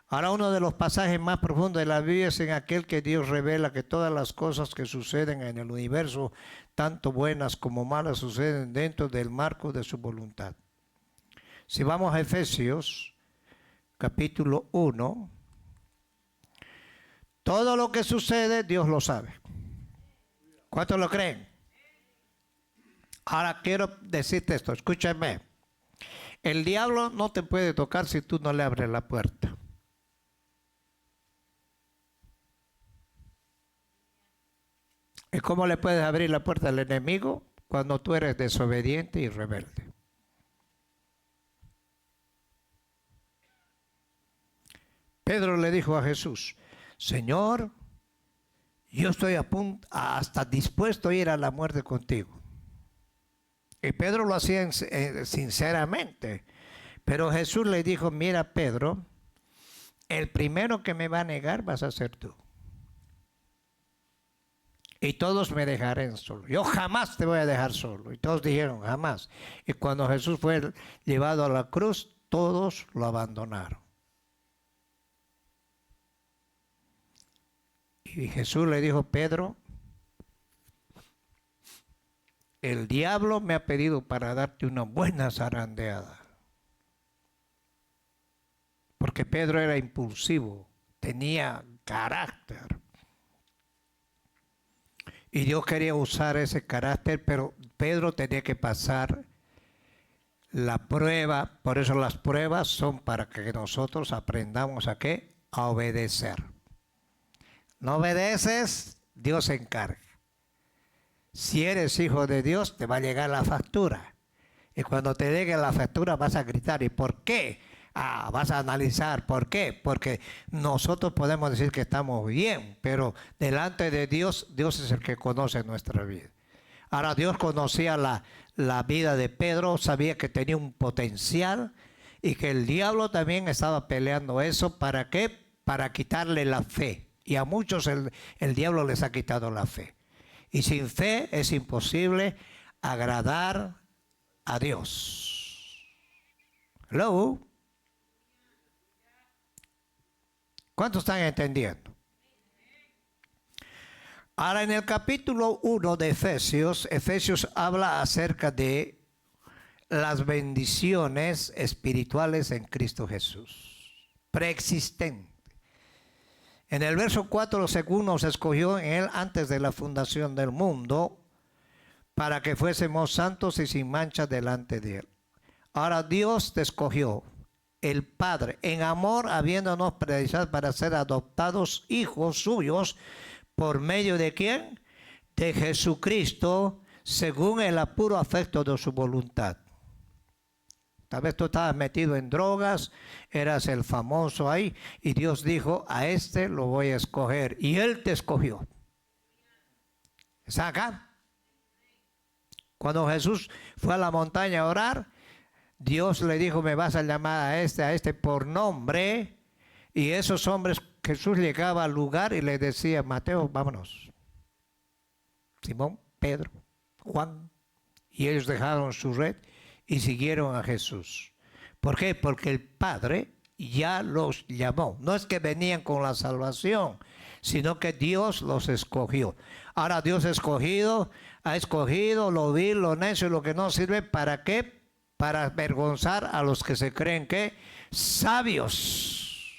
Ahora, uno de los pasajes más profundos de la Biblia es en aquel que Dios revela que todas las cosas que suceden en el universo, tanto buenas como malas, suceden dentro del marco de su voluntad. Si vamos a Efesios, capítulo 1, todo lo que sucede, Dios lo sabe. ¿Cuántos lo creen? Ahora quiero decirte esto, escúchame. El diablo no te puede tocar si tú no le abres la puerta. ¿Y cómo le puedes abrir la puerta al enemigo? Cuando tú eres desobediente y rebelde. Pedro le dijo a Jesús, Señor, yo estoy hasta dispuesto a ir a la muerte contigo. Y Pedro lo hacía sinceramente. Pero Jesús le dijo, mira Pedro, el primero que me va a negar vas a ser tú. Y todos me dejarán solo. Yo jamás te voy a dejar solo. Y todos dijeron, jamás. Y cuando Jesús fue llevado a la cruz, todos lo abandonaron. Y Jesús le dijo, Pedro, el diablo me ha pedido para darte una buena zarandeada. Porque Pedro era impulsivo, tenía carácter. Y Dios quería usar ese carácter, pero Pedro tenía que pasar la prueba. Por eso las pruebas son para que nosotros aprendamos a ¿qué? A obedecer. No obedeces, Dios se encarga. Si eres hijo de Dios, te va a llegar la factura. Y cuando te llegue la factura vas a gritar. ¿Y por qué? Vas a analizar. ¿Por qué? Porque nosotros podemos decir que estamos bien, pero delante de Dios, Dios es el que conoce nuestra vida. Ahora, Dios conocía la vida de Pedro, sabía que tenía un potencial y que el diablo también estaba peleando eso. ¿Para qué? Para quitarle la fe. Y a muchos el diablo les ha quitado la fe. Y sin fe es imposible agradar a Dios. Hello. ¿Cuántos están entendiendo? Ahora en el capítulo 1 de Efesios habla acerca de las bendiciones espirituales en Cristo Jesús, preexistente. En el verso 4, según nos escogió en él antes de la fundación del mundo, para que fuésemos santos y sin mancha delante de él. Ahora Dios te escogió, el Padre, en amor, habiéndonos predestinado para ser adoptados hijos suyos, ¿por medio de quién? De Jesucristo, según el puro afecto de su voluntad. Tal vez tú estabas metido en drogas, eras el famoso ahí, y Dios dijo, a este lo voy a escoger, y Él te escogió. ¿Está acá? Cuando Jesús fue a la montaña a orar, Dios le dijo, me vas a llamar a este por nombre. Y esos hombres, Jesús llegaba al lugar y le decía, Mateo, vámonos. Simón, Pedro, Juan. Y ellos dejaron su red y siguieron a Jesús. ¿Por qué? Porque el Padre ya los llamó. No es que venían con la salvación, sino que Dios los escogió. Ahora Dios ha escogido lo vil, lo necio y lo que no sirve. ¿Para qué? Para avergonzar a los que se creen que sabios.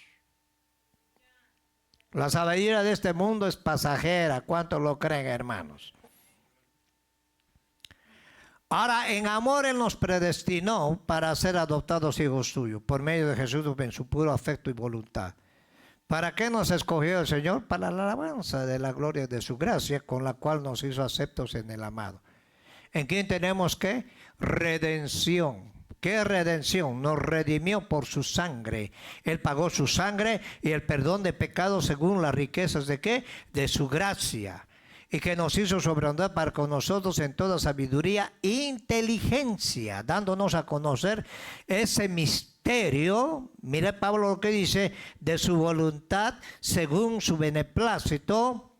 La sabiduría de este mundo es pasajera. ¿Cuántos lo creen, hermanos? Ahora, en amor Él nos predestinó para ser adoptados hijos suyos, por medio de Jesús en su puro afecto y voluntad. ¿Para qué nos escogió el Señor? Para la alabanza de la gloria de su gracia, con la cual nos hizo aceptos en el amado. ¿En quién tenemos qué? Redención. ¿Qué redención? Nos redimió por su sangre. Él pagó su sangre y el perdón de pecados según las riquezas de ¿qué? De su gracia. Y que nos hizo sobreabundar para con nosotros en toda sabiduría e inteligencia, dándonos a conocer ese misterio. Mire Pablo lo que dice, de su voluntad según su beneplácito,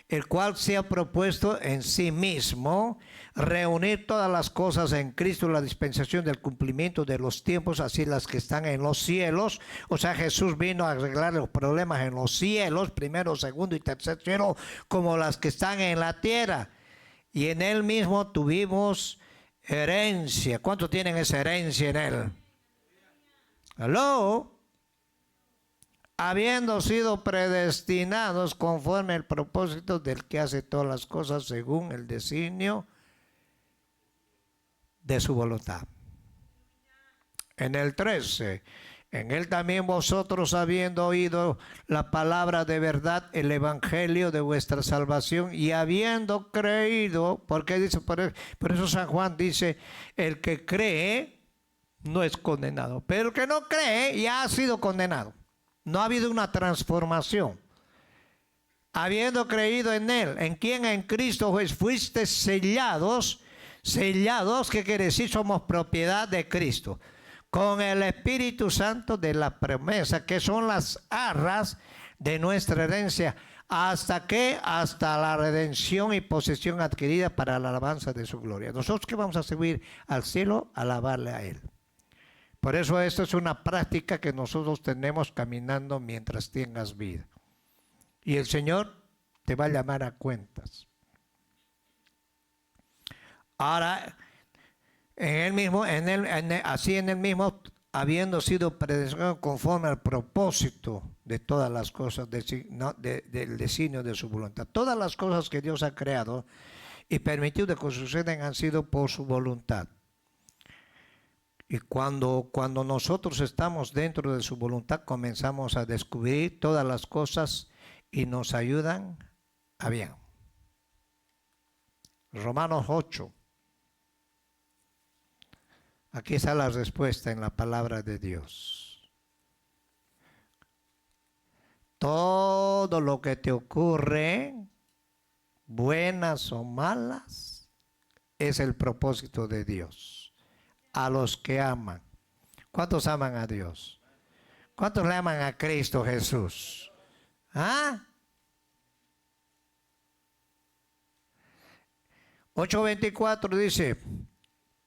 el cual se ha propuesto en sí mismo reunir todas las cosas en Cristo, la dispensación del cumplimiento de los tiempos, así las que están en los cielos. O sea, Jesús vino a arreglar los problemas en los cielos, primero, segundo y tercer cielo, como las que están en la tierra. Y en Él mismo tuvimos herencia. ¿Cuántos tienen esa herencia en Él? ¿Aló? Habiendo sido predestinados conforme al propósito del que hace todas las cosas según el designio de su voluntad. En el 13, en él también vosotros, habiendo oído la palabra de verdad, el evangelio de vuestra salvación, y habiendo creído, porque dice, por eso San Juan dice, el que cree no es condenado, pero el que no cree ya ha sido condenado. No ha habido una transformación. Habiendo creído en Él, ¿en quién? En Cristo, pues fuiste sellados. Sellados, ¿qué quiere decir? Somos propiedad de Cristo. Con el Espíritu Santo de la promesa, que son las arras de nuestra herencia. ¿Hasta qué? Hasta la redención y posesión adquirida para la alabanza de su gloria. Nosotros que vamos a subir al cielo, alabarle a Él. Por eso esto es una práctica que nosotros tenemos caminando mientras tengas vida. Y el Señor te va a llamar a cuentas. Ahora, en él mismo, así en él mismo, habiendo sido predestinado conforme al propósito de todas las cosas, del designio de su voluntad. Todas las cosas que Dios ha creado y permitido que sucedan han sido por su voluntad. Y cuando nosotros estamos dentro de su voluntad, comenzamos a descubrir todas las cosas y nos ayudan a bien. Romanos 8. Aquí está la respuesta en la palabra de Dios. Todo lo que te ocurre, buenas o malas, es el propósito de Dios. A los que aman. ¿Cuántos aman a Dios? ¿Cuántos le aman a Cristo Jesús? ¿Ah? 8:24 dice,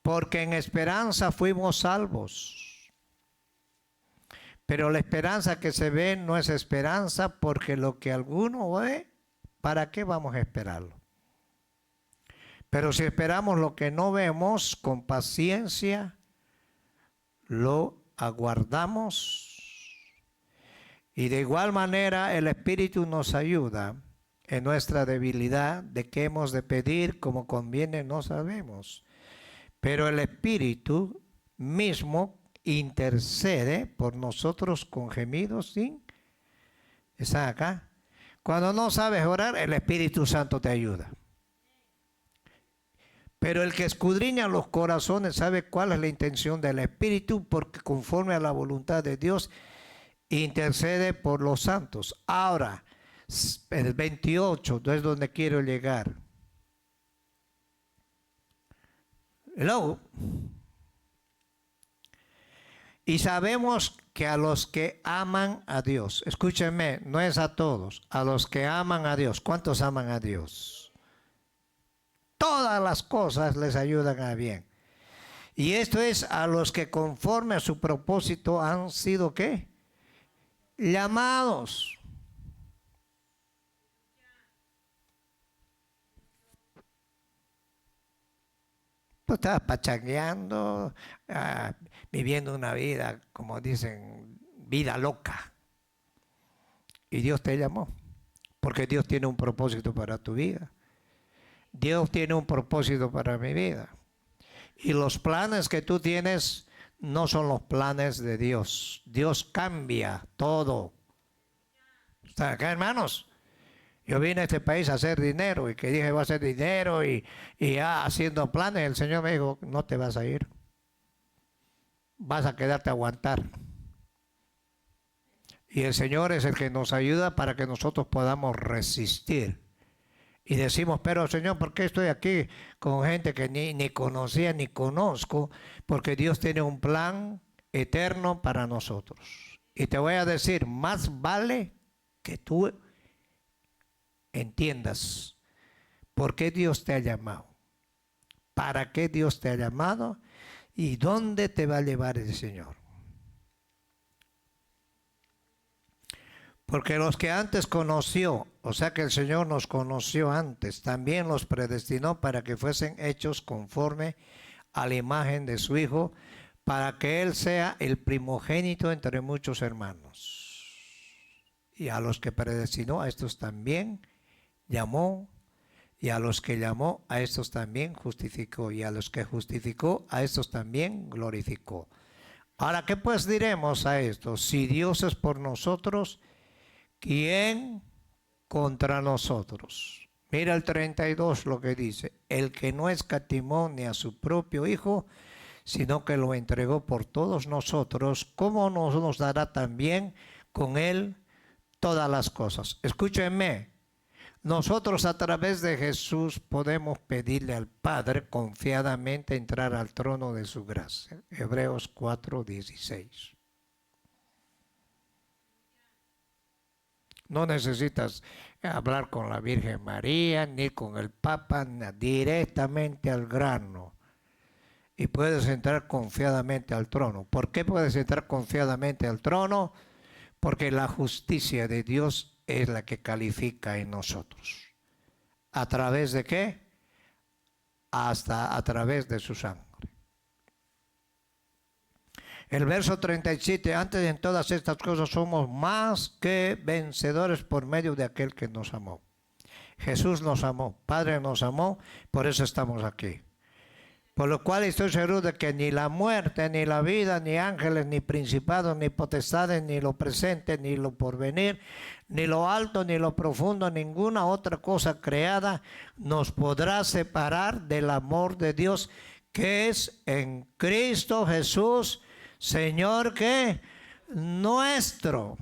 porque en esperanza fuimos salvos. Pero la esperanza que se ve no es esperanza, porque lo que alguno ve, ¿para qué vamos a esperarlo? Pero si esperamos lo que no vemos, con paciencia lo aguardamos. Y de igual manera el Espíritu nos ayuda en nuestra debilidad, de qué hemos de pedir como conviene no sabemos. Pero el Espíritu mismo intercede por nosotros con gemidos sin... ¿Están acá? Cuando no sabes orar, el Espíritu Santo te ayuda. Pero el que escudriña los corazones sabe cuál es la intención del Espíritu, porque conforme a la voluntad de Dios intercede por los santos. Ahora, el 28, no es donde quiero llegar. Luego, y sabemos que a los que aman a Dios, escúchenme, no es a todos, a los que aman a Dios. ¿Cuántos aman a Dios? Todas las cosas les ayudan a bien. Y esto es a los que conforme a su propósito han sido, ¿qué? Llamados. Tú estás pachangueando, viviendo una vida, como dicen, vida loca. Y Dios te llamó, porque Dios tiene un propósito para tu vida. Dios tiene un propósito para mi vida. Y los planes que tú tienes no son los planes de Dios. Dios cambia todo. ¿Están acá, hermanos? Yo vine a este país a hacer dinero y que dije voy a hacer dinero y ya haciendo planes. El Señor me dijo, no te vas a ir. Vas a quedarte a aguantar. Y el Señor es el que nos ayuda para que nosotros podamos resistir. Y decimos, pero Señor, ¿por qué estoy aquí con gente que ni conocía ni conozco? Porque Dios tiene un plan eterno para nosotros. Y te voy a decir, más vale que tú entiendas por qué Dios te ha llamado, para qué Dios te ha llamado y dónde te va a llevar el Señor. Porque los que antes conoció, o sea que el Señor nos conoció antes, también los predestinó para que fuesen hechos conforme a la imagen de su Hijo, para que Él sea el primogénito entre muchos hermanos. Y a los que predestinó, a estos también llamó, y a los que llamó, a estos también justificó, y a los que justificó, a estos también glorificó. Ahora, ¿qué pues diremos a esto? Si Dios es por nosotros, ¿quién contra nosotros? Mira el 32 lo que dice: el que no escatimó ni a su propio Hijo, sino que lo entregó por todos nosotros, ¿cómo no nos dará también con Él todas las cosas? Escúchenme, nosotros a través de Jesús podemos pedirle al Padre confiadamente entrar al trono de su gracia. Hebreos 4:16. No necesitas hablar con la Virgen María ni con el Papa, directamente al grano. Y puedes entrar confiadamente al trono. ¿Por qué puedes entrar confiadamente al trono? Porque la justicia de Dios es la que califica en nosotros. ¿A través de qué? Hasta a través de su sangre. El verso 37, antes en todas estas cosas somos más que vencedores por medio de aquel que nos amó. Jesús nos amó, Padre nos amó, por eso estamos aquí. Por lo cual estoy seguro de que ni la muerte, ni la vida, ni ángeles, ni principados, ni potestades, ni lo presente, ni lo porvenir, ni lo alto, ni lo profundo, ninguna otra cosa creada nos podrá separar del amor de Dios que es en Cristo Jesús, Señor, ¿qué? Nuestro.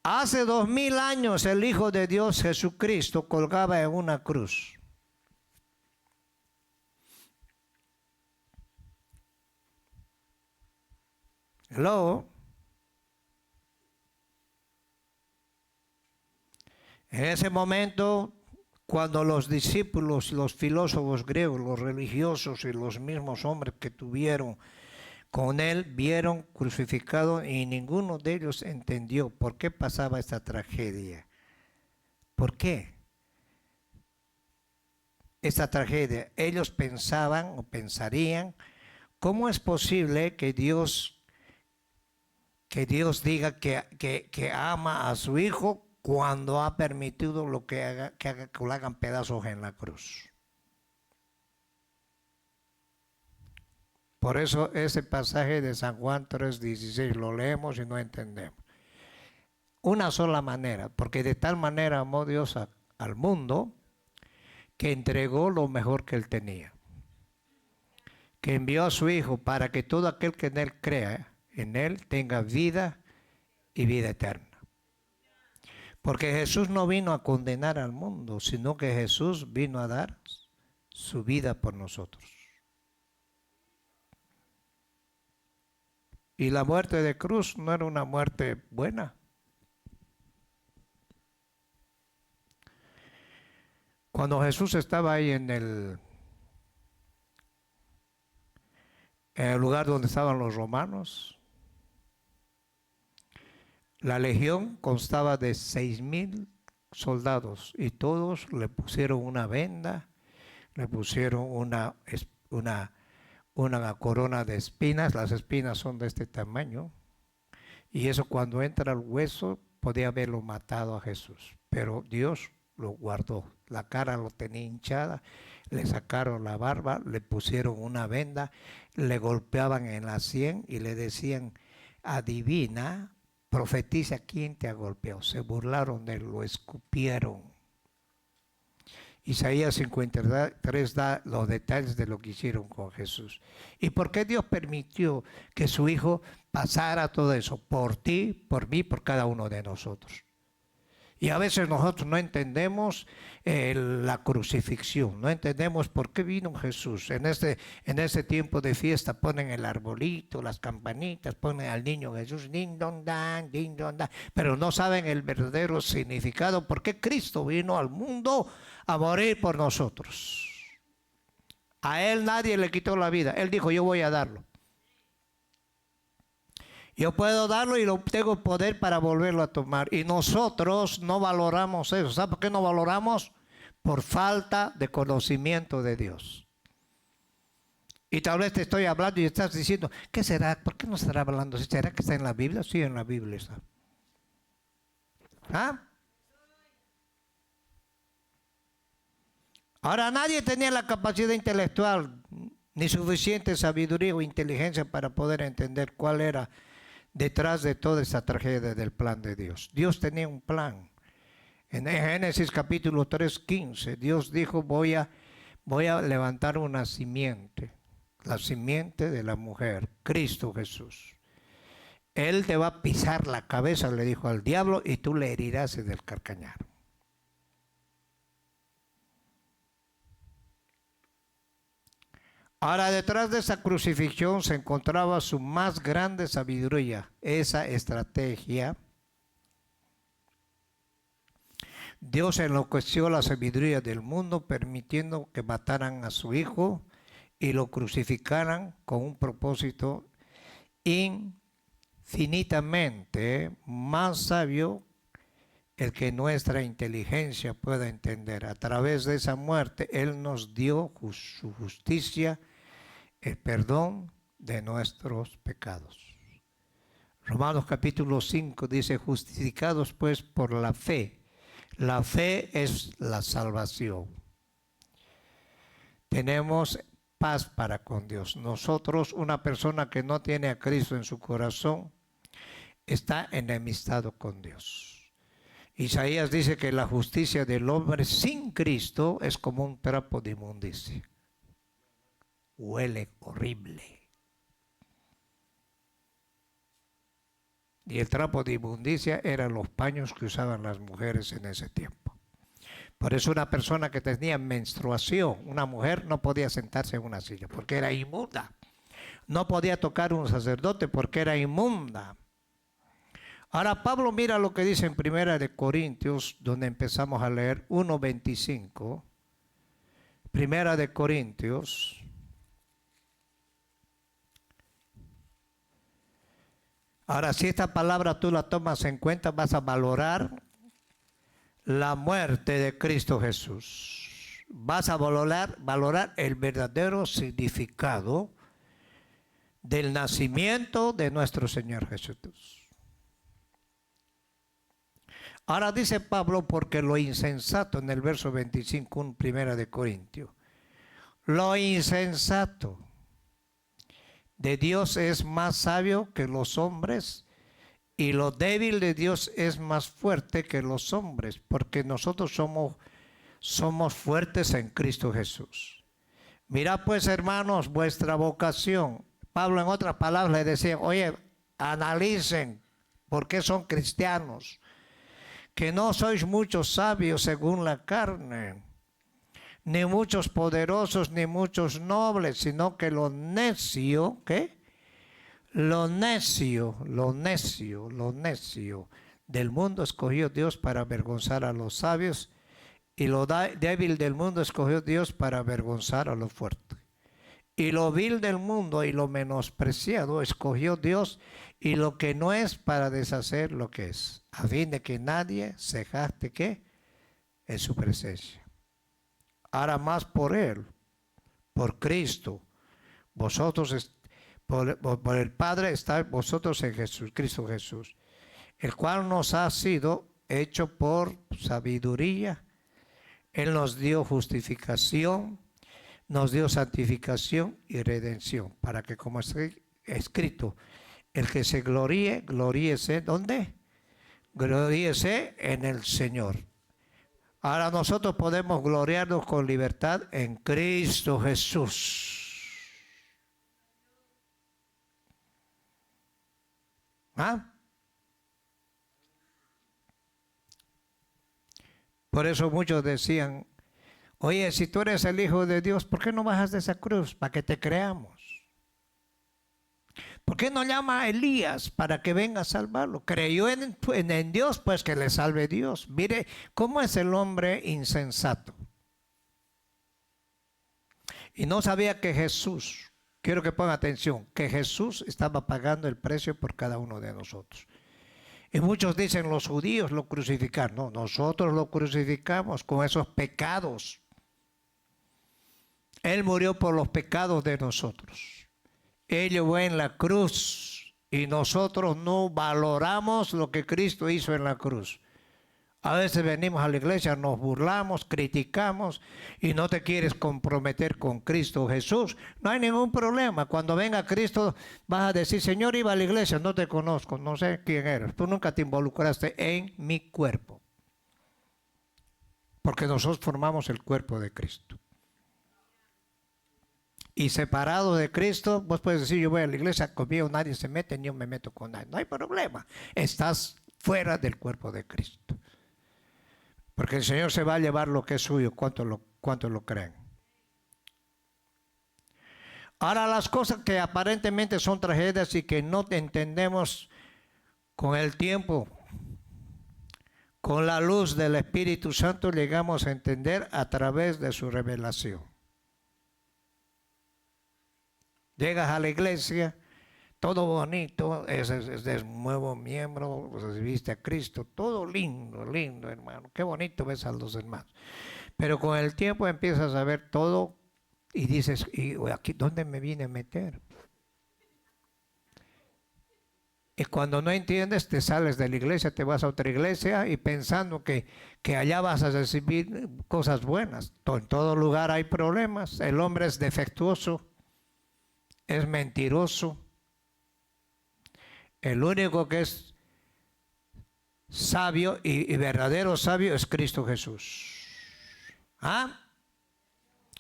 Hace 2000 años el Hijo de Dios Jesucristo colgaba en una cruz. Hello. En ese momento, cuando los discípulos, los filósofos griegos, los religiosos y los mismos hombres que tuvieron con él vieron crucificado y ninguno de ellos entendió por qué pasaba esta tragedia. ¿Por qué? Esta tragedia. Ellos pensaban o pensarían, ¿cómo es posible que Dios diga que ama a su Hijo cuando ha permitido lo que lo hagan pedazos en la cruz? Por eso ese pasaje de San Juan 3:16 lo leemos y no entendemos. Una sola manera, porque de tal manera amó Dios al mundo que entregó lo mejor que él tenía. Que envió a su Hijo para que todo aquel que en él crea, en él tenga vida y vida eterna. Porque Jesús no vino a condenar al mundo, sino que Jesús vino a dar su vida por nosotros. Y la muerte de cruz no era una muerte buena. Cuando Jesús estaba ahí en el lugar donde estaban los romanos, la legión constaba de 6,000 soldados y todos le pusieron una venda, le pusieron una corona de espinas. Las espinas son de este tamaño, y eso cuando entra al hueso podía haberlo matado a Jesús, pero Dios lo guardó. La cara lo tenía hinchada, le sacaron la barba, le pusieron una venda, le golpeaban en la sien y le decían: adivina, profetiza quién te ha golpeado. Se burlaron de él, lo escupieron. Isaías 53 da los detalles de lo que hicieron con Jesús. ¿Y por qué Dios permitió que su Hijo pasara todo eso? Por ti, por mí, por cada uno de nosotros. Y a veces nosotros no entendemos la crucifixión, no entendemos por qué vino Jesús. En este tiempo de fiesta ponen el arbolito, las campanitas, ponen al niño Jesús, ding dong dan, pero no saben el verdadero significado, por qué Cristo vino al mundo a morir por nosotros. A Él nadie le quitó la vida, Él dijo, yo voy a darlo. Yo puedo darlo y tengo poder para volverlo a tomar. Y nosotros no valoramos eso. ¿Sabe por qué no valoramos? Por falta de conocimiento de Dios. Y tal vez te estoy hablando y estás diciendo, ¿qué será? ¿Por qué no estará hablando? ¿Será que está en la Biblia? Sí, en la Biblia está. ¿Ah? Ahora nadie tenía la capacidad intelectual ni suficiente sabiduría o inteligencia para poder entender cuál era detrás de toda esta tragedia del plan de Dios. Dios tenía un plan. En Génesis capítulo 3:15, Dios dijo, voy a levantar una simiente, la simiente de la mujer, Cristo Jesús. Él te va a pisar la cabeza, le dijo al diablo, y tú le herirás en el calcañar. Ahora, detrás de esa crucifixión se encontraba su más grande sabiduría, esa estrategia. Dios enloqueció la sabiduría del mundo permitiendo que mataran a su hijo y lo crucificaran con un propósito infinitamente más sabio el que nuestra inteligencia pueda entender. A través de esa muerte, Él nos dio su justicia, el perdón de nuestros pecados. Romanos capítulo 5 dice, justificados pues por la fe. La fe es la salvación. Tenemos paz para con Dios. Nosotros, una persona que no tiene a Cristo en su corazón, está enemistado con Dios. Isaías dice que la justicia del hombre sin Cristo es como un trapo de inmundicia. Huele horrible. Y el trapo de inmundicia eran los paños que usaban las mujeres en ese tiempo. Por eso una persona que tenía menstruación, una mujer, no podía sentarse en una silla porque era inmunda. No podía tocar un sacerdote porque era inmunda. Ahora Pablo mira lo que dice en 1 Corintios, donde empezamos a leer 1:25. 1 Corintios. Ahora, si esta palabra tú la tomas en cuenta, vas a valorar la muerte de Cristo Jesús. Vas a valorar el verdadero significado del nacimiento de nuestro Señor Jesús. Ahora dice Pablo, porque lo insensato en el verso 25, 1 Corintios, lo insensato de Dios es más sabio que los hombres y lo débil de Dios es más fuerte que los hombres, porque nosotros somos fuertes en Cristo Jesús. Mirad pues, hermanos, vuestra vocación. Pablo en otras palabras le decía, oye, analicen por qué son cristianos, que no sois muchos sabios según la carne, ni muchos poderosos, ni muchos nobles, sino que lo necio, ¿qué? Lo necio del mundo escogió Dios para avergonzar a los sabios, y lo débil del mundo escogió Dios para avergonzar a lo fuerte. Y lo vil del mundo y lo menospreciado escogió Dios, y lo que no es para deshacer lo que es, a fin de que nadie se jacte ¿qué? En su presencia. Ahora más por Él, por Cristo, vosotros por el Padre estáis vosotros en Jesús, Cristo Jesús, el cual nos ha sido hecho por sabiduría. Él nos dio justificación, nos dio santificación y redención, para que como está escrito, el que se gloríe, gloríese, ¿dónde? Gloríese en el Señor. Ahora nosotros podemos gloriarnos con libertad en Cristo Jesús. ¿Ah? Por eso muchos decían, oye, si tú eres el Hijo de Dios, ¿por qué no bajas de esa cruz para que te creamos? ¿Por qué no llama a Elías para que venga a salvarlo? Creyó en Dios, pues que le salve Dios. Mire cómo es el hombre insensato. Y no sabía que Jesús, quiero que pongan atención, que Jesús estaba pagando el precio por cada uno de nosotros. Y muchos dicen, los judíos lo crucificaron. No, nosotros lo crucificamos con esos pecados. Él murió por los pecados de nosotros. Él llevó en la cruz y nosotros no valoramos lo que Cristo hizo en la cruz. A veces venimos a la iglesia, nos burlamos, criticamos y no te quieres comprometer con Cristo Jesús. No hay ningún problema. Cuando venga Cristo vas a decir, Señor, iba a la iglesia, no te conozco, no sé quién eres. Tú nunca te involucraste en mi cuerpo. Porque nosotros formamos el cuerpo de Cristo. Y separado de Cristo, vos puedes decir, yo voy a la iglesia, conmigo nadie se mete, ni yo me meto con nadie. No hay problema. Estás fuera del cuerpo de Cristo. Porque el Señor se va a llevar lo que es suyo. ¿Cuánto lo creen? Ahora, las cosas que aparentemente son tragedias y que no entendemos con el tiempo, con la luz del Espíritu Santo, llegamos a entender a través de su revelación. Llegas a la iglesia, todo bonito, es nuevo miembro, recibiste a Cristo, todo lindo, lindo, hermano. Qué bonito ves a los hermanos. Pero con el tiempo empiezas a ver todo y dices, ¿y aquí dónde me vine a meter? Y cuando no entiendes, te sales de la iglesia, te vas a otra iglesia y pensando que allá vas a recibir cosas buenas. En todo lugar hay problemas. El hombre es defectuoso, es mentiroso. El único que es sabio y verdadero sabio es Cristo Jesús. ¿Ah?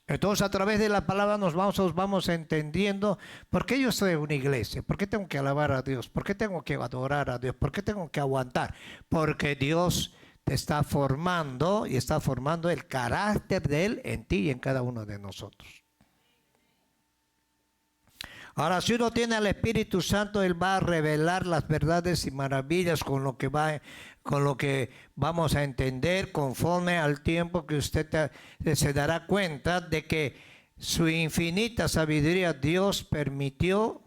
Entonces a través de la palabra nos vamos entendiendo por qué yo soy una iglesia, por qué tengo que alabar a Dios, por qué tengo que adorar a Dios, por qué tengo que aguantar. Porque Dios te está formando y está formando el carácter de Él en ti y en cada uno de nosotros. Ahora, si uno tiene al Espíritu Santo, Él va a revelar las verdades y maravillas con lo que vamos a entender conforme al tiempo que usted se dará cuenta de que su infinita sabiduría Dios permitió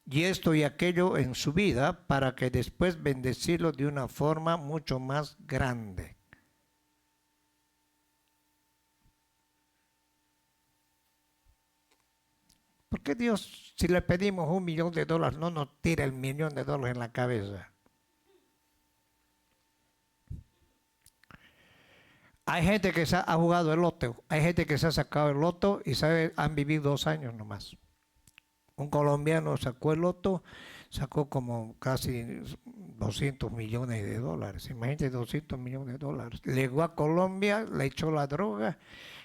y esto y aquello en su vida para que después bendecirlo de una forma mucho más grande. ¿Por qué Dios, si le pedimos $1 millón, no nos tira el $1 millón en la cabeza? Hay gente que ha jugado el loto, hay gente que se ha sacado el loto y han vivido 2 años nomás. Un colombiano sacó el loto, sacó como casi $200 millones. Imagínate, $200 millones. Llegó a Colombia, le echó la droga,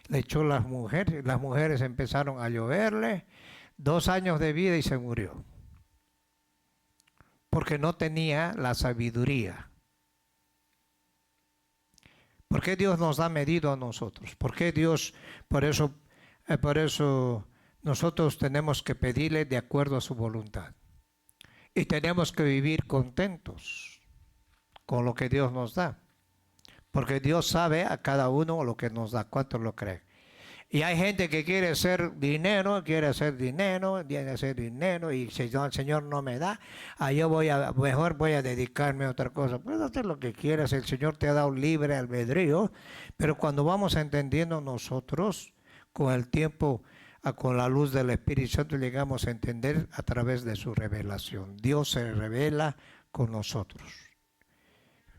le echó las mujeres empezaron a lloverle. 2 años de vida y se murió. Porque no tenía la sabiduría. ¿Por qué Dios nos ha medido a nosotros? ¿Por qué Dios, por eso nosotros tenemos que pedirle de acuerdo a su voluntad? Y tenemos que vivir contentos con lo que Dios nos da. Porque Dios sabe a cada uno lo que nos da. ¿Cuántos lo creen? Y hay gente que quiere hacer dinero y si el Señor no me da, yo mejor voy a dedicarme a otra cosa. Puedes hacer lo que quieras, el Señor te ha dado libre albedrío, pero cuando vamos entendiendo nosotros, con el tiempo, con la luz del Espíritu Santo, llegamos a entender a través de su revelación. Dios se revela con nosotros.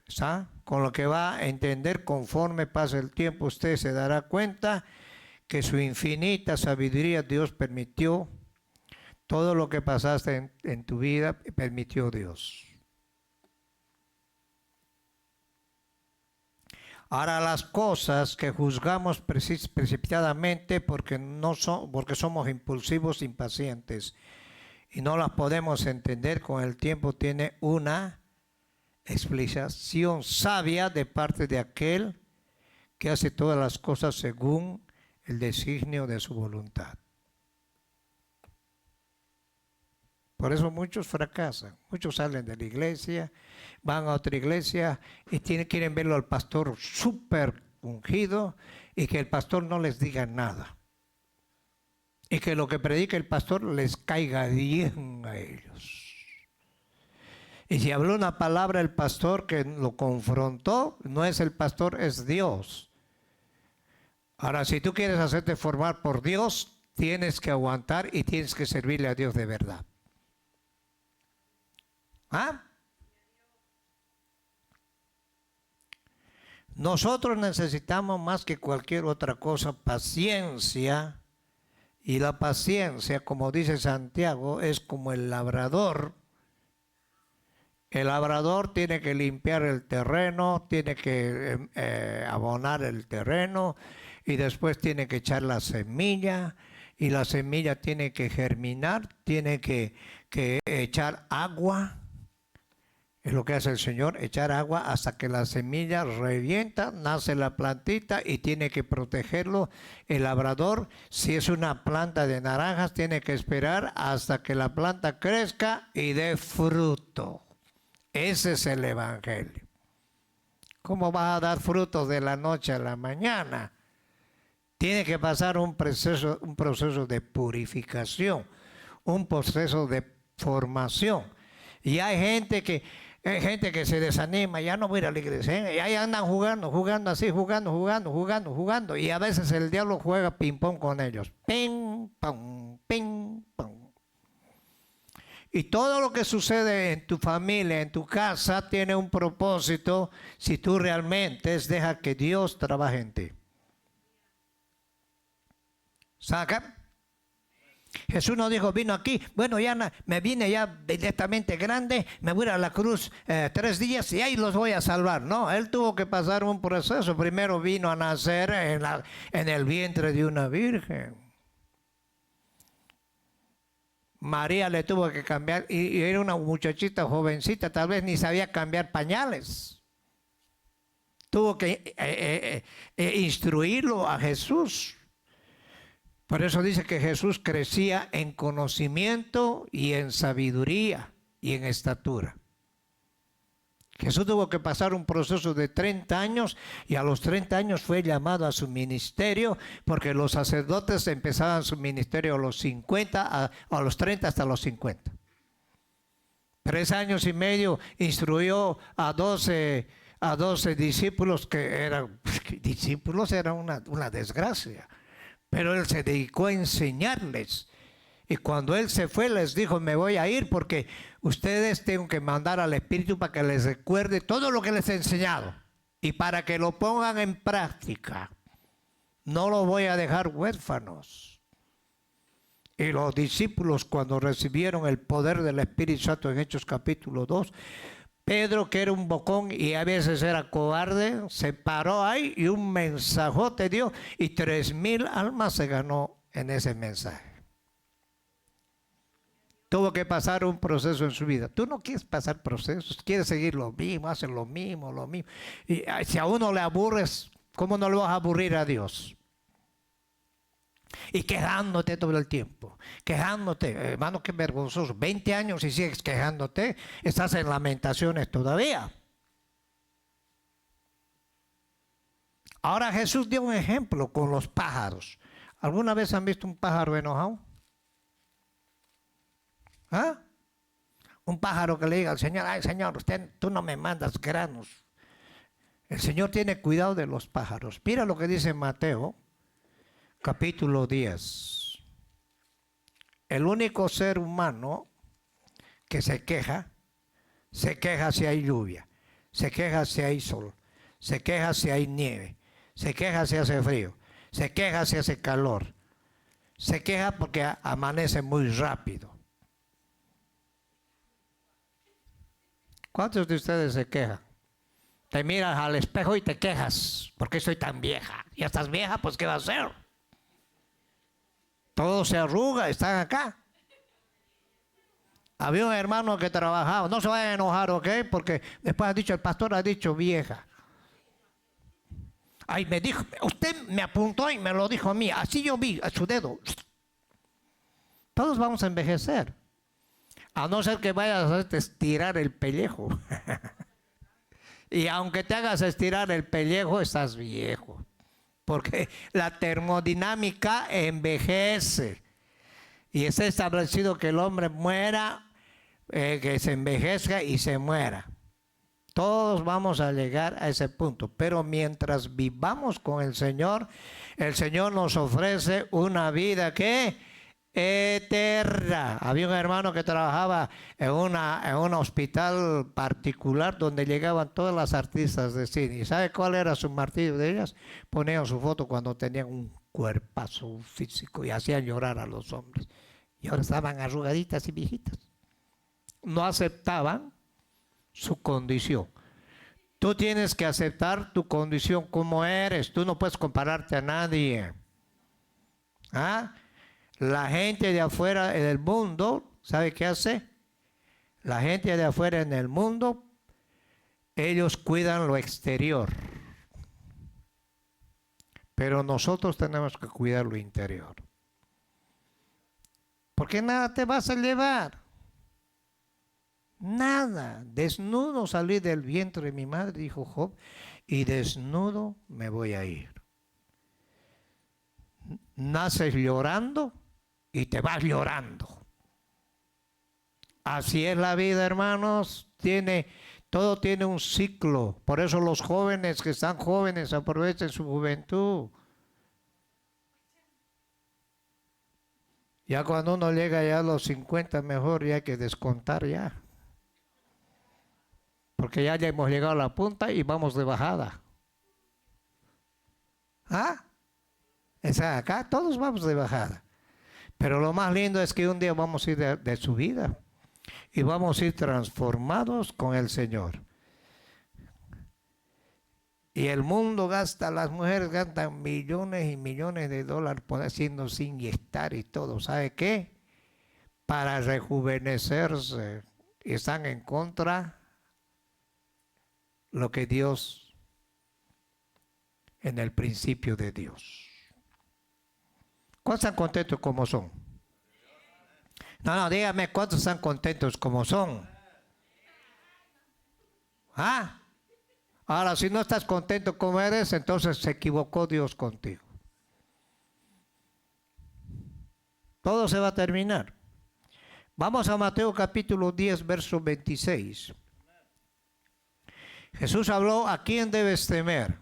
¿Está? Con lo que va a entender conforme pasa el tiempo, usted se dará cuenta que su infinita sabiduría Dios permitió todo lo que pasaste en tu vida, permitió Dios. Ahora, las cosas que juzgamos precipitadamente porque somos impulsivos, impacientes y no las podemos entender con el tiempo, tiene una explicación sabia de parte de aquel que hace todas las cosas según el designio de su voluntad. Por eso muchos fracasan, muchos salen de la iglesia, van a otra iglesia y quieren verlo al pastor súper ungido y que el pastor no les diga nada. Y que lo que predica el pastor les caiga bien a ellos. Y si habló una palabra el pastor que lo confrontó, no es el pastor, es Dios. Ahora, si tú quieres hacerte formar por Dios, tienes que aguantar y tienes que servirle a Dios de verdad. ¿Ah? Nosotros necesitamos más que cualquier otra cosa paciencia, y la paciencia, como dice Santiago, es como el labrador. El labrador tiene que limpiar el terreno, tiene que abonar el terreno y después tiene que echar la semilla y la semilla tiene que germinar, tiene que echar agua. Es lo que hace el Señor, echar agua hasta que la semilla revienta, nace la plantita y tiene que protegerlo. El labrador, si es una planta de naranjas, tiene que esperar hasta que la planta crezca y dé fruto. Ese es el evangelio. ¿Cómo vas a dar frutos de la noche a la mañana? Tiene que pasar un proceso de purificación, un proceso de formación. Y hay gente que se desanima, ya no voy a ir a la iglesia, y ahí andan jugando así, jugando. Y a veces el diablo juega ping-pong con ellos. Ping, pong, ping, pong. Y todo lo que sucede en tu familia, en tu casa, tiene un propósito si tú realmente dejas que Dios trabaje en ti. ¿Saca? Jesús no dijo, vino aquí, bueno, ya me vine ya directamente grande, me voy a la cruz 3 días y ahí los voy a salvar. No, él tuvo que pasar un proceso. Primero vino a nacer en el vientre de una virgen. María le tuvo que cambiar, y era una muchachita jovencita, tal vez ni sabía cambiar pañales. Tuvo que instruirlo a Jesús. Por eso dice que Jesús crecía en conocimiento y en sabiduría y en estatura. Jesús tuvo que pasar un proceso de 30 años y a los 30 años fue llamado a su ministerio, porque los sacerdotes empezaban su ministerio a los 50, a los 30 hasta los 50. 3 años y medio instruyó a 12 discípulos que eran discípulos, era una desgracia. Pero él se dedicó a enseñarles. Y cuando él se fue, les dijo, me voy a ir porque ustedes tienen que mandar al Espíritu para que les recuerde todo lo que les he enseñado. Y para que lo pongan en práctica. No los voy a dejar huérfanos. Y los discípulos, cuando recibieron el poder del Espíritu Santo en Hechos capítulo 2, Pedro, que era un bocón y a veces era cobarde, se paró ahí y un mensajote dio y 3,000 almas se ganó en ese mensaje. Tuvo que pasar un proceso en su vida. Tú no quieres pasar procesos, quieres seguir lo mismo, hacer lo mismo. Y si a uno le aburres, ¿cómo no le vas a aburrir a Dios? Y quejándote todo el tiempo, quejándote, hermano, qué vergonzoso. 20 años y sigues quejándote, estás en lamentaciones todavía. Ahora Jesús dio un ejemplo con los pájaros. ¿Alguna vez han visto un pájaro enojado? ¿Ah? Un pájaro que le diga al Señor, ay Señor, tú no me mandas granos. El Señor tiene cuidado de los pájaros. Mira lo que dice Mateo capítulo 10. El único ser humano que se queja si hay lluvia, se queja si hay sol, se queja si hay nieve, se queja si hace frío, se queja si hace calor, se queja porque amanece muy rápido. ¿Cuántos de ustedes se quejan? Te miras al espejo y te quejas, ¿por qué soy tan vieja? Ya estás vieja, pues ¿qué va a hacer? Todo se arruga, están acá. Había un hermano que trabajaba, no se vayan a enojar, ¿ok? Porque después ha dicho, el pastor ha dicho vieja. Ay, me dijo, usted me apuntó y me lo dijo a mí, así yo vi a su dedo. Todos vamos a envejecer, a no ser que vayas a estirar el pellejo. Y aunque te hagas estirar el pellejo, estás viejo. Porque la termodinámica envejece. Y está establecido que el hombre muera, que se envejezca y se muera. Todos vamos a llegar a ese punto. Pero mientras vivamos con el Señor nos ofrece una vida que eterna. Había un hermano que trabajaba en un hospital particular donde llegaban todas las artistas de cine. ¿Y sabe cuál era su martillo de ellas? Ponían su foto cuando tenían un cuerpazo físico y hacían llorar a los hombres. Y ahora estaban arrugaditas y viejitas. No aceptaban su condición. Tú tienes que aceptar tu condición como eres. Tú no puedes compararte a nadie. ¿Ah? La gente de afuera en el mundo, ¿sabe qué hace? La gente de afuera en el mundo, ellos cuidan lo exterior. Pero nosotros tenemos que cuidar lo interior. Porque nada te vas a llevar. Nada. Desnudo salí del vientre de mi madre, dijo Job, y desnudo me voy a ir. Naces llorando y te vas llorando. Así es la vida, hermanos. Todo tiene un ciclo. Por eso los jóvenes que están jóvenes aprovechen su juventud. Ya cuando uno llega ya a los 50, mejor ya hay que descontar ya. Porque ya hemos llegado a la punta y vamos de bajada. ¿Ah? Acá todos vamos de bajada. Pero lo más lindo es que un día vamos a ir de subida y vamos a ir transformados con el Señor. Y el mundo gasta, las mujeres gastan millones y millones de dólares haciéndose inyectar y todo. ¿Sabe qué? Para rejuvenecerse. Y están en contra lo que Dios, en el principio de Dios. ¿Cuántos están contentos como son? No, dígame, ¿cuántos están contentos como son? ¿Ah? Ahora, si no estás contento como eres, entonces se equivocó Dios contigo. Todo se va a terminar. Vamos a Mateo capítulo 10, verso 26. Jesús habló, ¿a quién debes temer?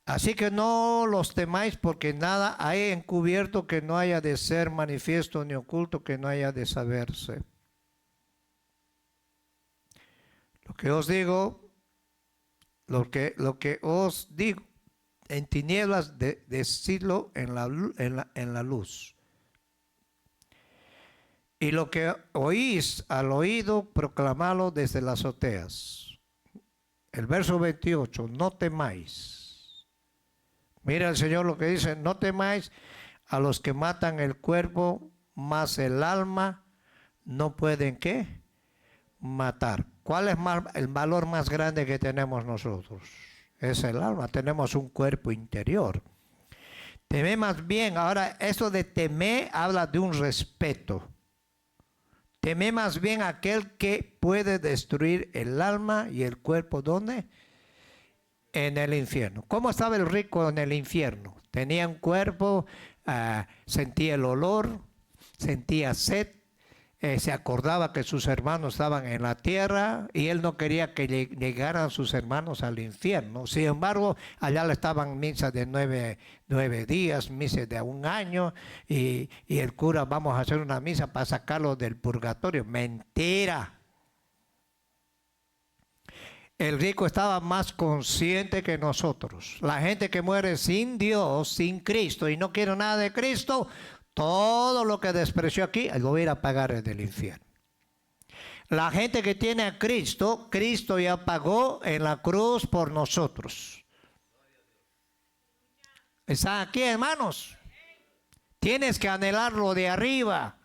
Así que no los temáis, porque nada hay encubierto que no haya de ser manifiesto, ni oculto que no haya de saberse. Lo que os digo, lo que os digo en tinieblas, decidlo en la luz. Y lo que oís al oído, proclamadlo desde las azoteas. El verso 28, no temáis. Mira el Señor lo que dice, no temáis a los que matan el cuerpo, mas el alma no pueden, ¿qué? Matar. ¿Cuál es el valor más grande que tenemos nosotros? Es el alma. Tenemos un cuerpo interior. Temé más bien, ahora eso de temer habla de un respeto. Temé más bien a aquel que puede destruir el alma y el cuerpo, ¿dónde? En el infierno. ¿Cómo estaba el rico en el infierno? Tenía un cuerpo, sentía el olor, sentía sed, se acordaba que sus hermanos estaban en la tierra y él no quería que llegaran sus hermanos al infierno. Sin embargo, allá le estaban misas de 9 días, misas de 1 año y el cura, vamos a hacer una misa para sacarlo del purgatorio. Mentira. El rico estaba más consciente que nosotros. La gente que muere sin Dios, sin Cristo y no quiere nada de Cristo, todo lo que despreció aquí, lo va a ir a pagar en el infierno. La gente que tiene a Cristo, Cristo ya pagó en la cruz por nosotros. ¿Están aquí, hermanos? Tienes que anhelar lo de arriba.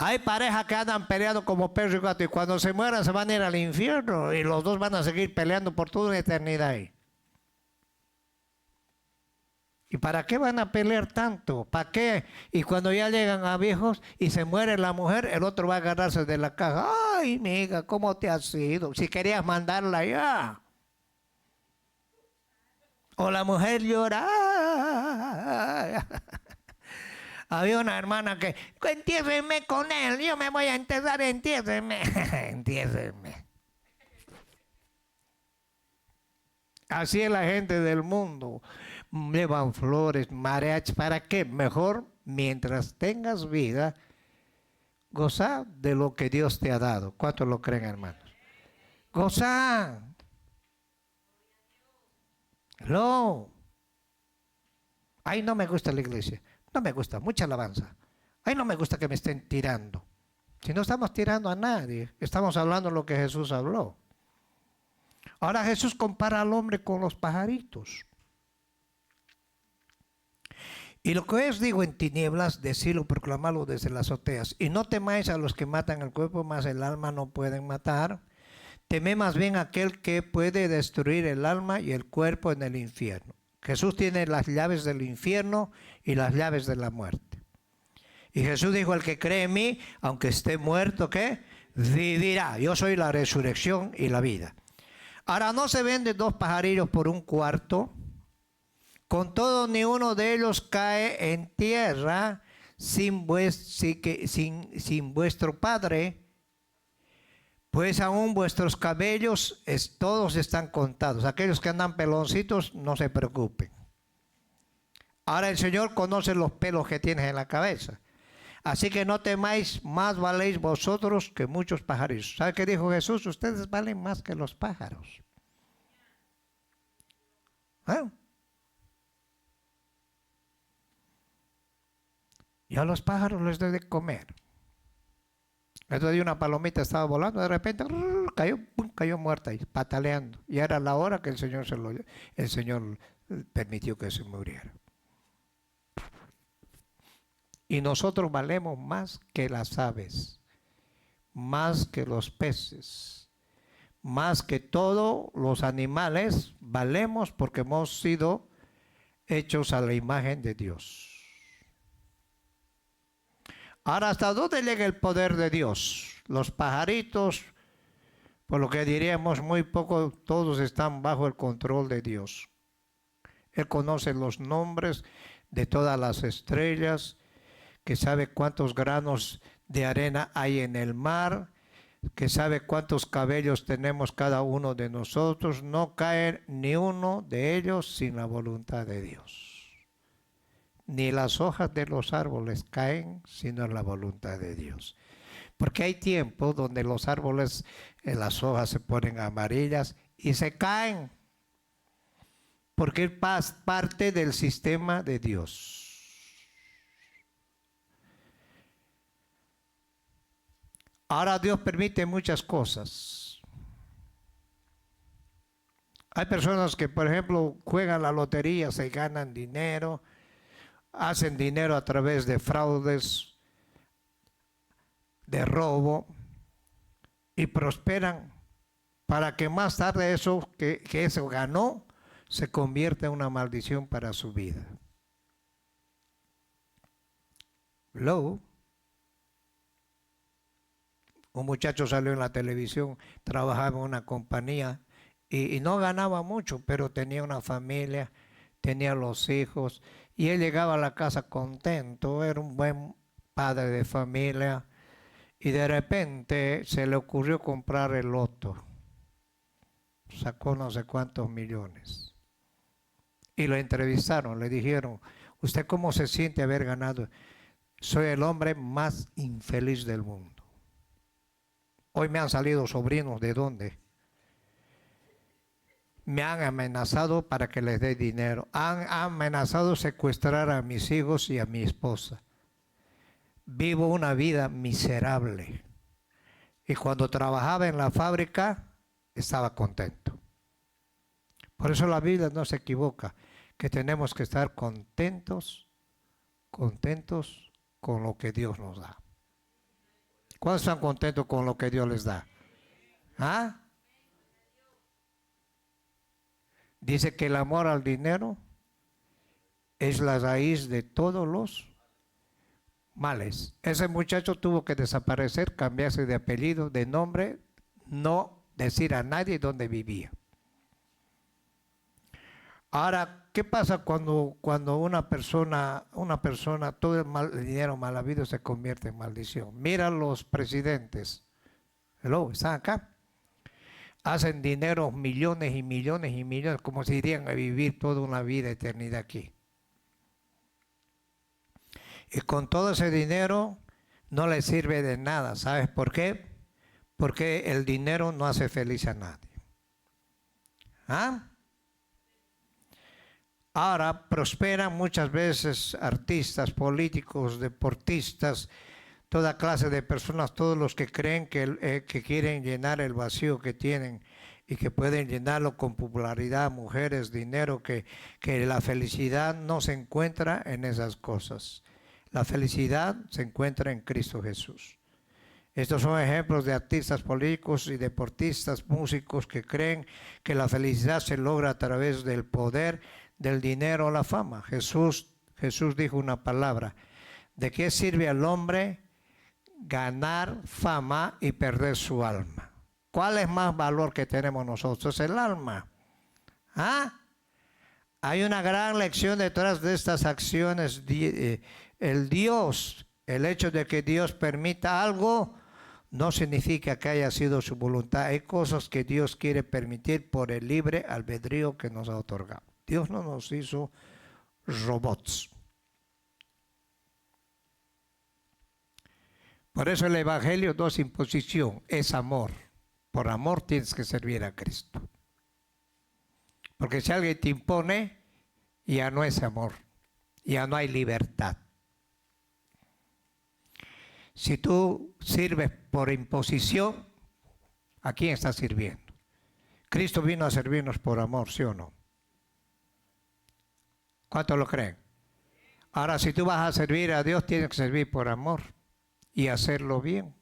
Hay parejas que andan peleando como perro y gato y cuando se mueran se van a ir al infierno y los dos van a seguir peleando por toda una eternidad ahí. ¿Y para qué van a pelear tanto? ¿Para qué? Y cuando ya llegan a viejos y se muere la mujer, el otro va a agarrarse de la caja. Ay, amiga, ¿cómo te has ido? Si querías mandarla ya. O la mujer llora. Había una hermana que, entiérrenme con él, yo me voy a enterrar, entiérrenme. Entiérrenme. Así es la gente del mundo. Llevan flores, mariachis, ¿para qué? Mejor, mientras tengas vida, goza de lo que Dios te ha dado. ¿Cuántos lo creen, hermanos? Goza. No. Ay, no me gusta la iglesia. No me gusta, mucha alabanza. Ay, no me gusta que me estén tirando. Si no estamos tirando a nadie, estamos hablando lo que Jesús habló. Ahora Jesús compara al hombre con los pajaritos. Y lo que os digo en tinieblas, decirlo, proclamarlo desde las azoteas. Y no temáis a los que matan el cuerpo, mas el alma no pueden matar. Temed más bien a aquel que puede destruir el alma y el cuerpo en el infierno. Jesús tiene las llaves del infierno y las llaves de la muerte. Y Jesús dijo, el que cree en mí, aunque esté muerto, ¿qué? Vivirá. Yo soy la resurrección y la vida. Ahora no se venden dos pajarillos por un cuarto. Con todo, ni uno de ellos cae en tierra sin vuestro Padre, pues aún vuestros cabellos todos están contados. Aquellos que andan peloncitos, no se preocupen. Ahora el Señor conoce los pelos que tienes en la cabeza. Así que no temáis, más valéis vosotros que muchos pajarillos. ¿Sabe qué dijo Jesús? Ustedes valen más que los pájaros. ¿Eh? Yo a los pájaros les doy de comer. Entonces una palomita estaba volando, de repente cayó muerta ahí, pataleando. Y era la hora que el Señor permitió que se muriera. Y nosotros valemos más que las aves, más que los peces, más que todos los animales, valemos porque hemos sido hechos a la imagen de Dios. Ahora, ¿hasta dónde llega el poder de Dios? Los pajaritos, por lo que diríamos muy poco, todos están bajo el control de Dios. Él conoce los nombres de todas las estrellas, que sabe cuántos granos de arena hay en el mar, que sabe cuántos cabellos tenemos cada uno de nosotros. No cae ni uno de ellos sin la voluntad de Dios. Ni las hojas de los árboles caen sino en la voluntad de Dios. Porque hay tiempos donde los árboles, las hojas se ponen amarillas y se caen. Porque es parte del sistema de Dios. Ahora Dios permite muchas cosas. Hay personas que, por ejemplo, juegan la lotería, se ganan dinero, hacen dinero a través de fraudes, de robo, y prosperan para que más tarde eso que eso ganó se convierta en una maldición para su vida. Luego, un muchacho salió en la televisión, trabajaba en una compañía y no ganaba mucho, pero tenía una familia, tenía los hijos, y él llegaba a la casa contento, era un buen padre de familia, y de repente se le ocurrió comprar el loto. Sacó no sé cuántos millones. Y lo entrevistaron, le dijeron, ¿usted cómo se siente haber ganado? Soy el hombre más infeliz del mundo. Hoy me han salido sobrinos, ¿de dónde? Me han amenazado para que les dé dinero. Han amenazado secuestrar a mis hijos y a mi esposa. Vivo una vida miserable. Y cuando trabajaba en la fábrica, estaba contento. Por eso la Biblia no se equivoca, que tenemos que estar contentos con lo que Dios nos da. ¿Cuántos están contentos con lo que Dios les da? ¿Ah? Dice que el amor al dinero es la raíz de todos los males. Ese muchacho tuvo que desaparecer, cambiarse de apellido, de nombre, no decir a nadie dónde vivía. Ahora, ¿qué pasa cuando una persona, todo el dinero mal habido se convierte en maldición? Mira los presidentes, hello, están acá, hacen dinero millones y millones y millones, como si irían a vivir toda una vida, eternidad aquí. Y con todo ese dinero no les sirve de nada, ¿sabes por qué? Porque el dinero no hace feliz a nadie. ¿Ah? Ahora prosperan muchas veces artistas, políticos, deportistas, toda clase de personas, todos los que creen que quieren llenar el vacío que tienen y que pueden llenarlo con popularidad, mujeres, dinero, que la felicidad no se encuentra en esas cosas. La felicidad se encuentra en Cristo Jesús. Estos son ejemplos de artistas políticos y deportistas, músicos que creen que la felicidad se logra a través del poder, del dinero o la fama. Jesús dijo una palabra: ¿de qué sirve al hombre ganar fama y perder su alma? ¿Cuál es más valor que tenemos nosotros? El alma. ¿Ah? Hay una gran lección detrás de estas acciones. El hecho de que Dios permita algo no significa que haya sido su voluntad. Hay cosas que Dios quiere permitir por el libre albedrío que nos ha otorgado. Dios no nos hizo robots. Por eso el Evangelio no es imposición, es amor. Por amor tienes que servir a Cristo. Porque si alguien te impone, ya no es amor, ya no hay libertad. Si tú sirves por imposición, ¿a quién estás sirviendo? Cristo vino a servirnos por amor, ¿sí o no? ¿Cuántos lo creen? Ahora, si tú vas a servir a Dios, tienes que servir por amor y hacerlo bien.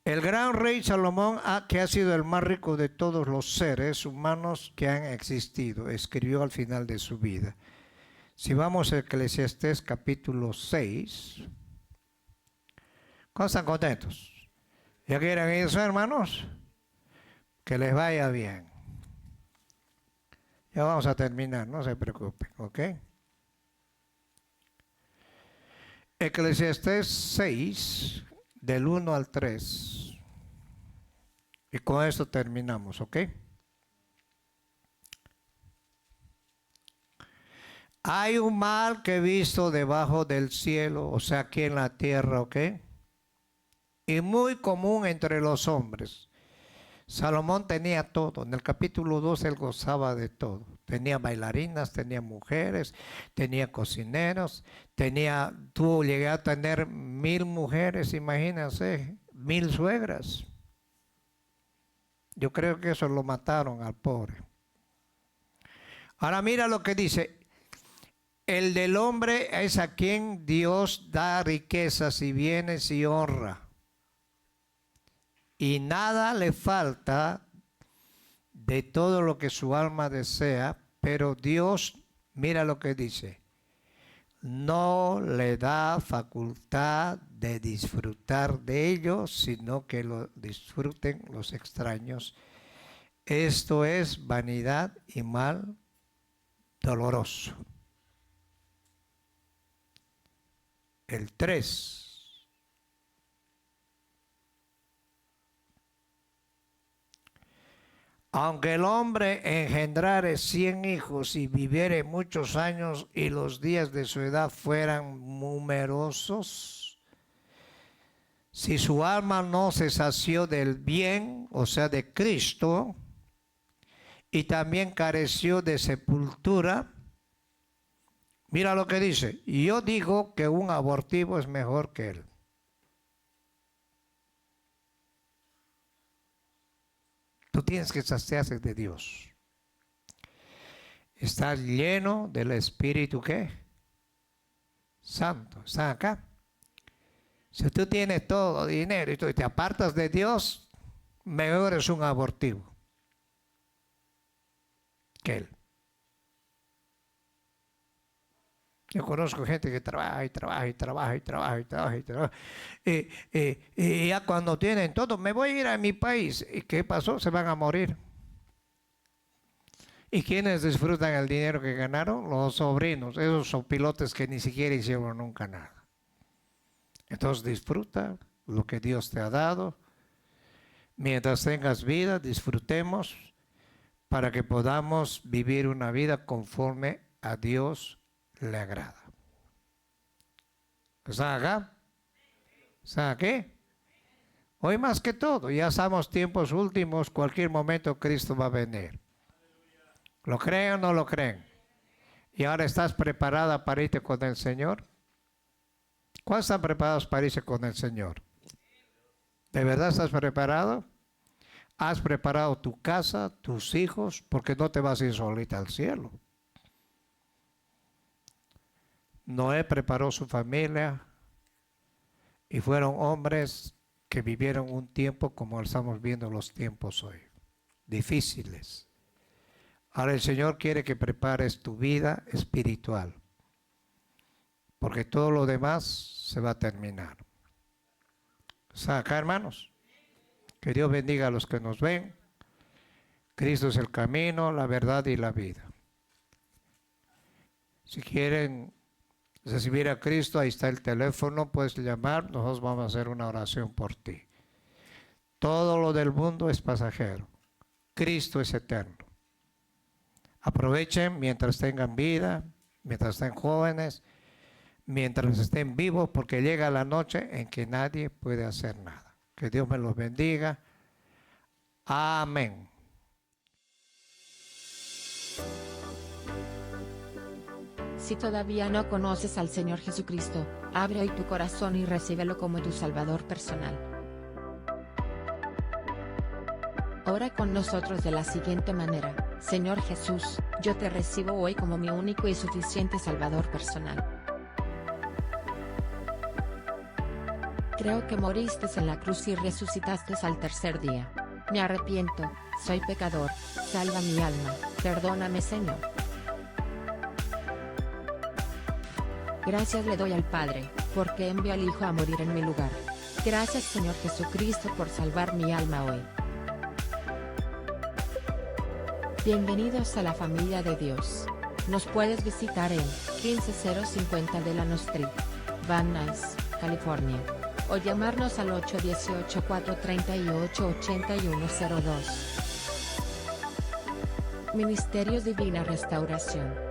El gran rey Salomón, que ha sido el más rico de todos los seres humanos que han existido, escribió al final de su vida. Si vamos a Eclesiastés capítulo 6, ¿cómo están contentos? ¿Ya quieren eso, hermanos? Que les vaya bien. Ya vamos a terminar, no se preocupen, ¿ok? Eclesiastés 6, del 1 al 3. Y con esto terminamos, ¿ok? Hay un mal que he visto debajo del cielo, o sea, aquí en la tierra, ¿ok? Y muy común entre los hombres. Salomón tenía todo. En el capítulo 2 él gozaba de todo. Tenía bailarinas, tenía mujeres, tenía cocineros, llegué a tener 1000 mujeres, imagínense, 1000 suegras. Yo creo que eso lo mataron al pobre. Ahora mira lo que dice. El del hombre es a quien Dios da riquezas y bienes y honra. Y nada le falta de todo lo que su alma desea, pero Dios, mira lo que dice, no le da facultad de disfrutar de ello, sino que lo disfruten los extraños. Esto es vanidad y mal doloroso. El 3. Aunque el hombre engendrare 100 hijos y viviere muchos años y los días de su edad fueran numerosos, si su alma no se sació del bien, o sea, de Cristo, y también careció de sepultura, mira lo que dice, yo digo que un abortivo es mejor que él. Tú tienes que saciarse de Dios. Estás lleno del Espíritu, ¿qué? Santo, están acá. Si tú tienes todo dinero y tú te apartas de Dios, mejor es un abortivo que él. Yo conozco gente que trabaja y trabaja y trabaja y trabaja y trabaja y trabaja. Y ya cuando tienen todo, me voy a ir a mi país. ¿Y qué pasó? Se van a morir. ¿Y quiénes disfrutan el dinero que ganaron? Los sobrinos. Esos son pilotos que ni siquiera hicieron nunca nada. Entonces disfruta lo que Dios te ha dado. Mientras tengas vida, disfrutemos para que podamos vivir una vida conforme a Dios le agrada. ¿Están acá? ¿Están aquí? Hoy más que todo, ya estamos tiempos últimos, cualquier momento Cristo va a venir. ¿Lo creen o no lo creen? ¿Y ahora estás preparada para irte con el Señor? ¿Cuántos están preparados para irse con el Señor? ¿De verdad estás preparado? ¿Has preparado tu casa, tus hijos? Porque no te vas a ir solita al cielo. Noé preparó su familia y fueron hombres que vivieron un tiempo como estamos viendo los tiempos hoy, difíciles. Ahora el Señor quiere que prepares tu vida espiritual, porque todo lo demás se va a terminar. ¿Están acá, hermanos? Que Dios bendiga a los que nos ven. Cristo es el camino, la verdad y la vida. Si quieren recibir a Cristo, ahí está el teléfono, puedes llamar, nosotros vamos a hacer una oración por ti. Todo lo del mundo es pasajero, Cristo es eterno. Aprovechen mientras tengan vida, mientras estén jóvenes, mientras estén vivos, porque llega la noche en que nadie puede hacer nada. Que Dios me los bendiga. Amén. Si todavía no conoces al Señor Jesucristo, abre hoy tu corazón y recíbelo como tu Salvador personal. Ora con nosotros de la siguiente manera: Señor Jesús, yo te recibo hoy como mi único y suficiente Salvador personal. Creo que moriste en la cruz y resucitaste al tercer día. Me arrepiento, soy pecador, salva mi alma, perdóname, Señor. Gracias le doy al Padre, porque envió al Hijo a morir en mi lugar. Gracias, Señor Jesucristo, por salvar mi alma hoy. Bienvenidos a la familia de Dios. Nos puedes visitar en 15050 Delano Street, Van Nuys, California, o llamarnos al 818-438-8102. Ministerios Divina Restauración.